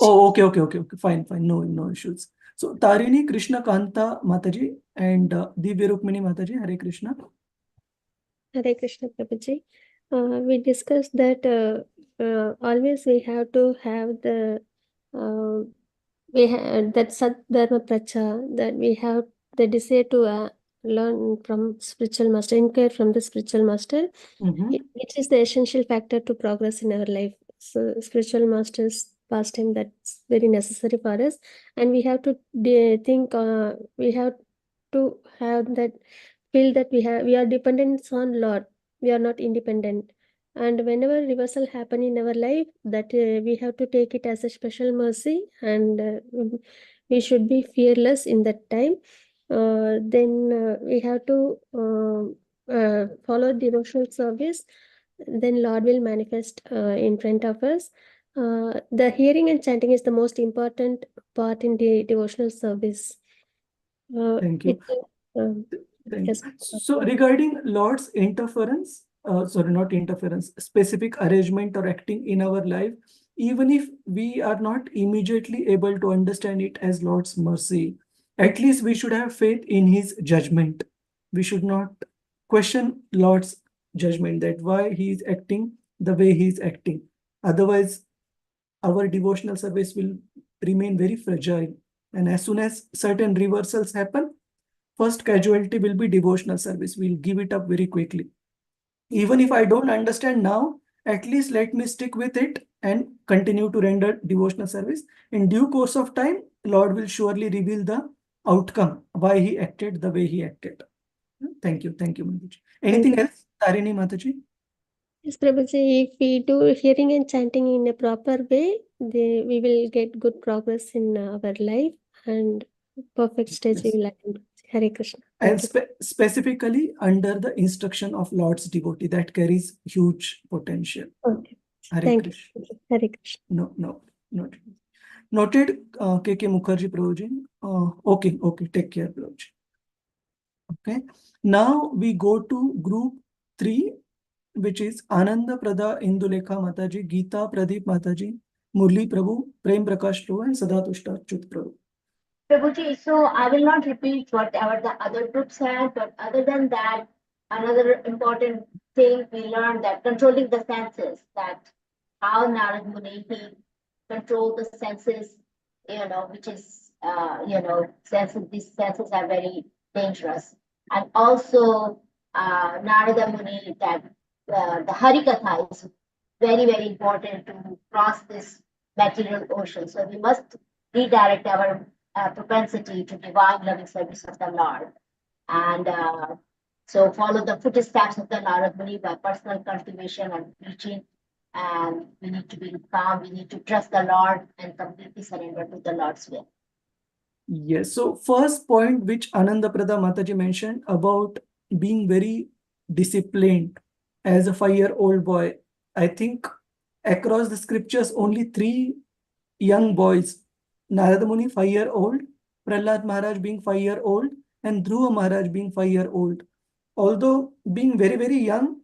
Oh, okay. Fine. No issues. So Tarini Krishna Kanta Mataji and Divya Rukmini Mataji, Hare Krishna. Hare Krishna Prabhuji. We discussed that always we have to have the that Sat Dharma Pracha, that we have the desire to learn from spiritual master, inquire from the spiritual master, which is the essential factor to progress in our life. So spiritual master's pastime, that's very necessary for us, and we have to think. We have to have that feel that we are dependent on Lord. We are not independent. And whenever reversal happen in our life, that we have to take it as a special mercy, and we should be fearless in that time. Then we have to follow devotional service. Then Lord will manifest in front of us. The hearing and chanting is the most important part in the devotional service. Thank you. Thank Yes. you. So regarding Lord's interference, not interference, specific arrangement or acting in our life, even if we are not immediately able to understand it as Lord's mercy, at least we should have faith in his judgment. We should not question Lord's judgment, that why he is acting the way he is acting. Otherwise, our devotional service will remain very fragile. And as soon as certain reversals happen, first casualty will be devotional service. We'll give it up very quickly. Even if I don't understand now, at least let me stick with it and continue to render devotional service. In due course of time, Lord will surely reveal the outcome, why he acted the way he acted. Thank you, Mataji. Anything else, Tarini Mataji? Yes, Prabhuji, if we do hearing and chanting in a proper way, we will get good progress in our life, and perfect stage we will attain. Hare Krishna. And specifically under the instruction of Lord's devotee, that carries huge potential. Okay. Hare Thank Krishna. you. Hare Krishna. No. Noted, K.K. Mukherjee Prabhuji. Okay, take care, Prabhuji. Okay, now we go to group 3, which is Ananda Prada Indulekha Mataji, Gita Pradeep Mataji, Murli Prabhu, Prem Prakash Prabhu, and Sadatushta Chut Prabhu. Prabhuji, so I will not repeat whatever the other groups had, but other than that, another important thing we learned, that controlling the senses, that how Narad Muni, he controlled the senses which is, senses, these senses are very dangerous. And also, Narada Muni, that the Harikatha is very, very important to cross this material ocean. So we must redirect our propensity to divine loving service of the Lord. And so follow the footsteps of the Narada Muni by personal cultivation and preaching. And we need to be calm, we need to trust the Lord and completely surrender to the Lord's will. Yes. So first point which Anandaprada Mataji mentioned about being very disciplined as a 5-year-old boy. I think across the scriptures, only 3 young boys, Narada Muni 5-year-old, Prahlad Maharaj being 5-year-old, and Dhruva Maharaj being 5-year-old. Although being very, very young,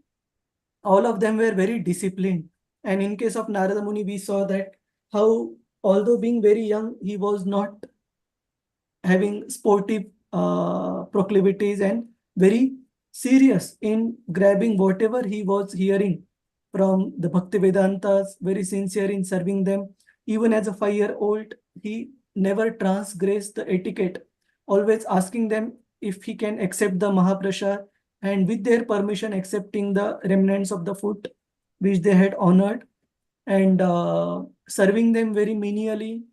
all of them were very disciplined. And in case of Narada Muni, we saw that how, although being very young, he was not having sportive proclivities and very serious in grabbing whatever he was hearing from the Bhakti Vedantas, very sincere in serving them. Even as a 5-year-old, he never transgressed the etiquette, always asking them if he can accept the Mahaprasad, and with their permission accepting the remnants of the food which they had honored, and serving them very menially.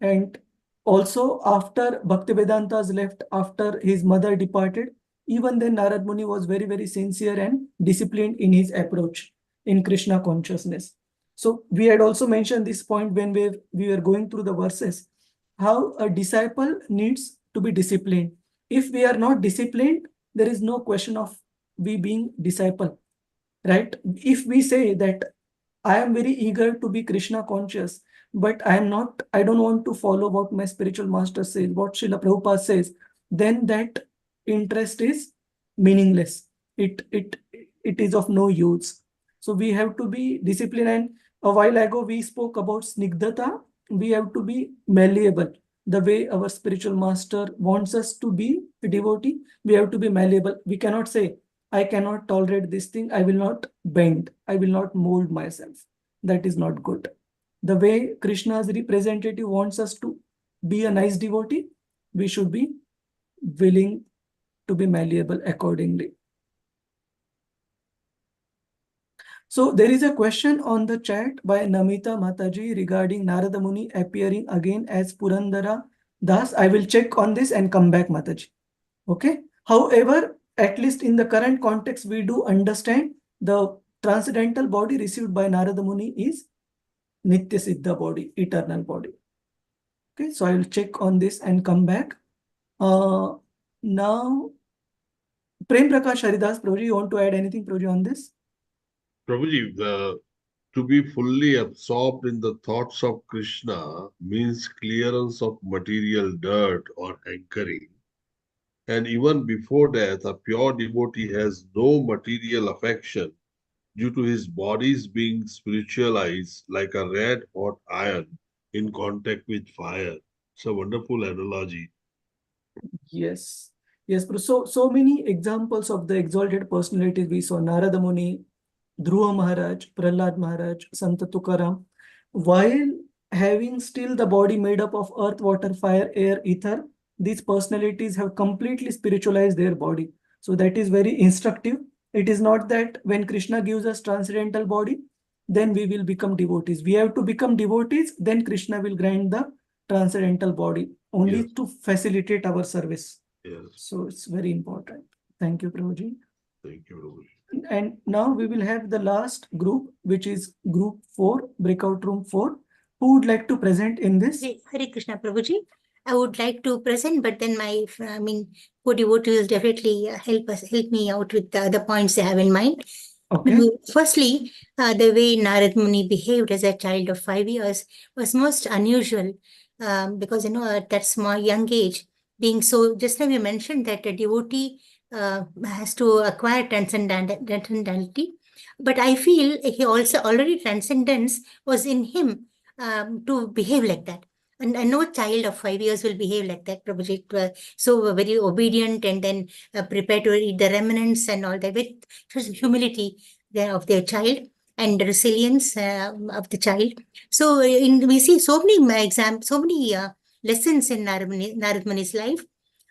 And also after Bhaktivedantas left, after his mother departed, even then Narad Muni was very, very sincere and disciplined in his approach in Krishna consciousness. So we had also mentioned this point when we were going through the verses, how a disciple needs to be disciplined. If we are not disciplined, there is no question of we being disciple, right? If we say that I am very eager to be Krishna conscious, but I don't want to follow what my spiritual master says, what Srila Prabhupada says, then that interest is meaningless. It is of no use. So we have to be disciplined. And a while ago we spoke about snigdhata. We have to be malleable. The way our spiritual master wants us to be a devotee, we have to be malleable. We cannot say, I cannot tolerate this thing, I will not bend, I will not mold myself. That is not good. The way Krishna's representative wants us to be a nice devotee, we should be willing to be malleable accordingly. So there is a question on the chat by Namita Mataji regarding Narada Muni appearing again as Purandara Das. I will check on this and come back, Mataji. Okay. However, at least in the current context, we do understand the transcendental body received by Narada Muni is Nitya Siddha body, eternal body. Okay, so I will check on this and come back. Now, Prem Prakash Haridas, Prabhuji, you want to add anything, Prabhuji, on this? Prabhuji, to be fully absorbed in the thoughts of Krishna means clearance of material dirt or hankering. And even before that, a pure devotee has no material affection due to his body's being spiritualized like a red hot iron in contact with fire. It's a wonderful analogy. Yes. Yes, so many examples of the exalted personalities we saw: Narada Muni, Dhruva Maharaj, Prahlad Maharaj, Santa Tukaram, while having still the body made up of earth, water, fire, air, ether, these personalities have completely spiritualized their body. So that is very instructive. It is not that when Krishna gives us transcendental body, then we will become devotees. We have to become devotees, then Krishna will grant the transcendental body only to facilitate our service. Yes. So it's very important. Thank you, Prabhuji. Thank you, Prabhuji. And now we will have the last group, which is group 4, breakout room 4. Who would like to present in this? Hare Krishna, Prabhuji. I would like to present, but then my, co-devotee will definitely help me out with the other points they have in mind. Okay. Firstly, the way Narad Muni behaved as a child of 5 years was most unusual, because, at that small young age, being so, just now you mentioned that a devotee has to acquire transcendentality, but I feel he also already transcendence was in him to behave like that. And no child of 5 years will behave like that, Prabhuji. So very obedient and then prepared to eat the remnants and all that with humility of their child. and resilience of the child. So we see so many lessons in Narad Muni's life.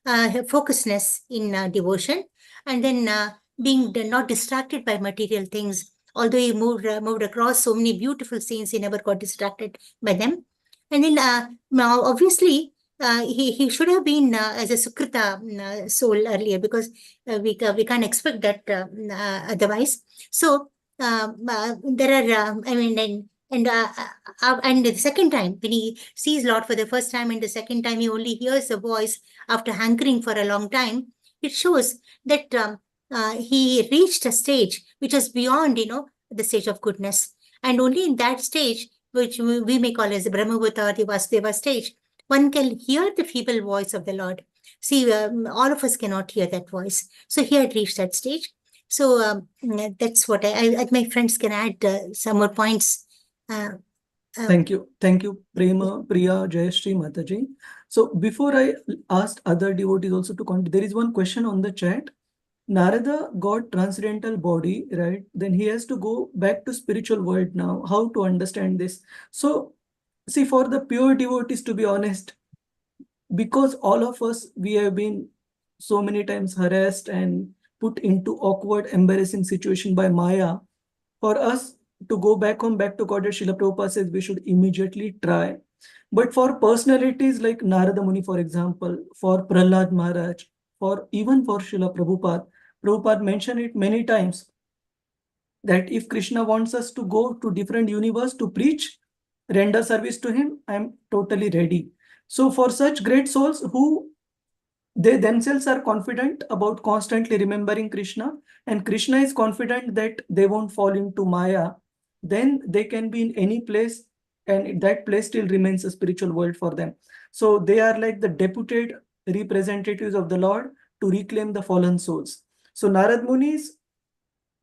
Focusedness in devotion, and then being not distracted by material things. Although he moved across so many beautiful scenes, he never got distracted by them. And then now, obviously, he should have been as a Sukrita soul earlier, because we can't expect that otherwise. So there are and the second time when he sees Lord for the first time, and the second time he only hears a voice after hankering for a long time, it shows that he reached a stage which is beyond, the stage of goodness. And only in that stage, which we may call as the Brahmavata or the Vasudeva stage, one can hear the feeble voice of the Lord. See, all of us cannot hear that voice. So he had reached that stage. So that's what my friends can add some more points. Thank you, Prema, Priya, Jayashree, Mataji. So before I asked other devotees also to comment, there is one question on the chat. Narada got transcendental body, right? Then he has to go back to spiritual world now. How to understand this? So see, for the pure devotees, to be honest, because all of us, we have been so many times harassed and put into awkward, embarrassing situation by Maya. For us to go back home, back to Goddess, Srila Prabhupada says we should immediately try. But for personalities like Narada Muni, for example, for Prahlad Maharaj, even for Srila Prabhupada, Prabhupada mentioned it many times that if Krishna wants us to go to different universe to preach, render service to him, I am totally ready. So for such great souls who they themselves are confident about constantly remembering Krishna, and Krishna is confident that they won't fall into Maya, then they can be in any place, and that place still remains a spiritual world for them. So they are like the deputed representatives of the Lord to reclaim the fallen souls. So Narad Muni's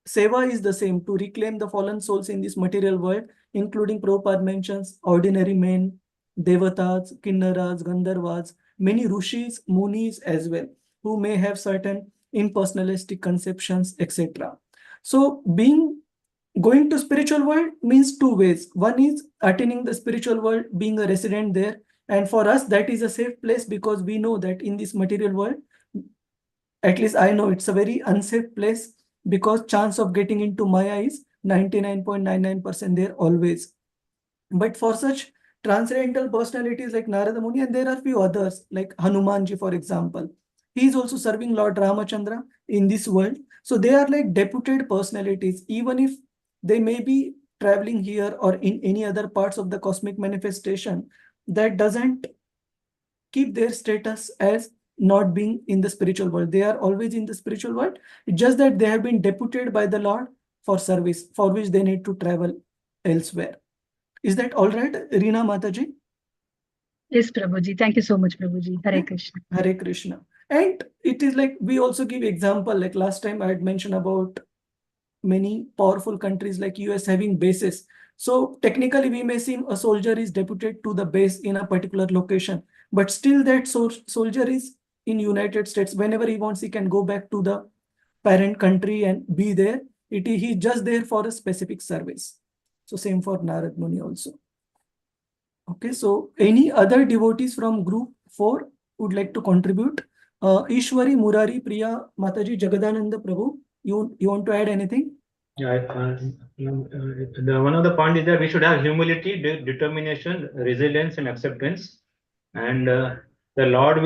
seva is the same, to reclaim the fallen souls in this material world, including Prabhupada mentions ordinary men, devatas, kinnaras, gandharvas, many rishis, munis as well, who may have certain impersonalistic conceptions, etc. So going to spiritual world means two ways. One is attaining the spiritual world, being a resident there. And for us, that is a safe place, because we know that in this material world, at least I know it's a very unsafe place, because chance of getting into Maya is 99.99% there always. But for such transcendental personalities like Narada Muni, and there are few others like Hanumanji, for example, he is also serving Lord Ramachandra in this world. So they are like deputed personalities, even if they may be traveling here or in any other parts of the cosmic manifestation, that doesn't keep their status as not being in the spiritual world. They are always in the spiritual world. It's just that they have been deputed by the Lord for service, for which they need to travel elsewhere. Is that all right, Reena Mataji? Yes, Prabhuji. Thank you so much, Prabhuji. Hare Krishna. Hare Krishna. And it is like, we also give example, like last time I had mentioned about many powerful countries like US having bases. So technically we may seem a soldier is deputed to the base in a particular location, but still that soldier is in United States. Whenever he wants, he can go back to the parent country and be there. He's just there for a specific service. So same for Narad Muni also. Okay, so any other devotees from group 4 would like to contribute? Ishwari, Murari, Priya, Mataji, Jagadananda, Prabhu, you want to add anything? Yeah, one of the point is that we should have humility, determination, resilience, and acceptance. And the Lord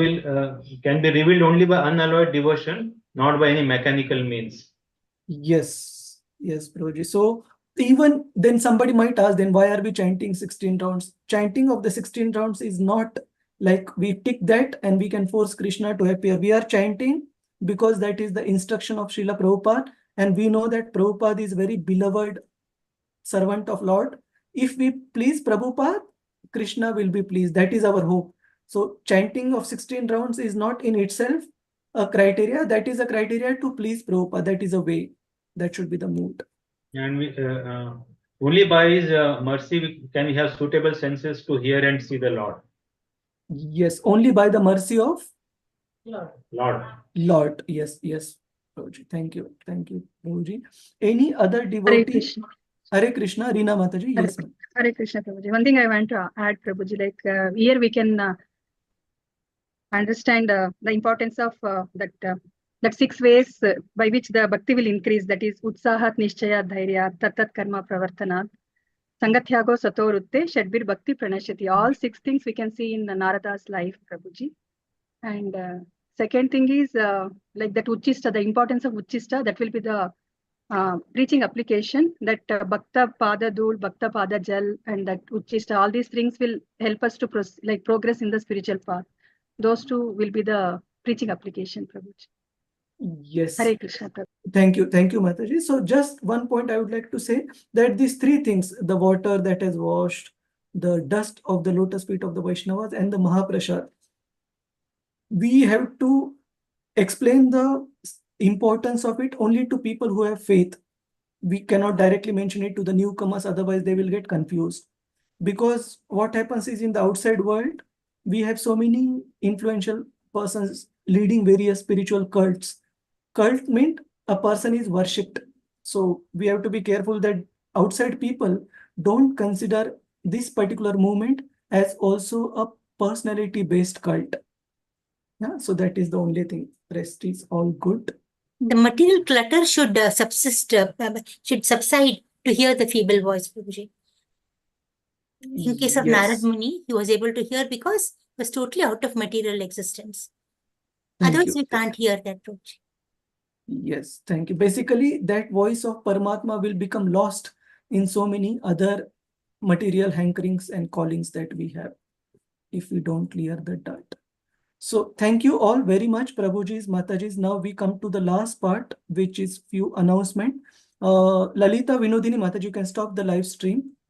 can be revealed only by unalloyed devotion, not by any mechanical means. Yes, Prabhuji. So even then somebody might ask, then why are we chanting 16 rounds? Chanting of the 16 rounds is not like we tick that and we can force Krishna to appear. We are chanting because that is the instruction of Srila Prabhupada, and we know that Prabhupada is very beloved servant of Lord. If we please Prabhupada, Krishna will be pleased. That is our hope. So chanting of 16 rounds is not in itself a criteria. That is a criteria to please Prabhupada. That is a way. That should be the mood. And we, only by His mercy can we have suitable senses to hear and see the Lord. Yes, only by the mercy of Lord. Yes, Prabhuji. Thank you, Prabhuji. Any other devotee? Hare Krishna, Reena Mataji, yes, ma'am. Hare Krishna, Prabhuji. One thing I want to add, Prabhuji, like here we can understand the importance of that 6 ways by which the bhakti will increase. That is Utsahat, Nishchaya, Dhairya, Tattat Karma Pravartana, Sangatyago, Satorutte, Shadbir Bhakti Pranashati. All 6 things we can see in Narada's life, Prabhuji. And second thing is like that Uchista, the importance of Uchista, that will be the preaching application, that Bhakta Pada Dhul, Bhakta Pada Jal, and that Uchista, all these things will help us to progress in the spiritual path. Those 2 will be the preaching application, Prabhuji. Yes. Hare Krishna, Prabhu. Thank you, Mataji. So just one point I would like to say, that these 3 things, the water that has washed, the dust of the lotus feet of the Vaishnavas, and the Mahaprasad, we have to explain the importance of it only to people who have faith. We cannot directly mention it to the newcomers, otherwise they will get confused. Because what happens is, in the outside world, we have so many influential persons leading various spiritual cults. Cult means a person is worshipped. So we have to be careful that outside people don't consider this particular movement as also a personality-based cult. Yeah, so that is the only thing. Rest is all good. The material clutter should should subside to hear the feeble voice, Prabhuji. In case of Narad Muni, he was able to hear because he was totally out of material existence. Otherwise, we can't hear that, Prabhuji. Yes, thank you. Basically, that voice of Paramatma will become lost in so many other material hankerings and callings that we have if we don't clear the dirt. So thank you all very much, Prabhujis, Matajis. Now we come to the last part, which is few announcement. Lalita, Vinodini, Mataji, you can stop the live stream.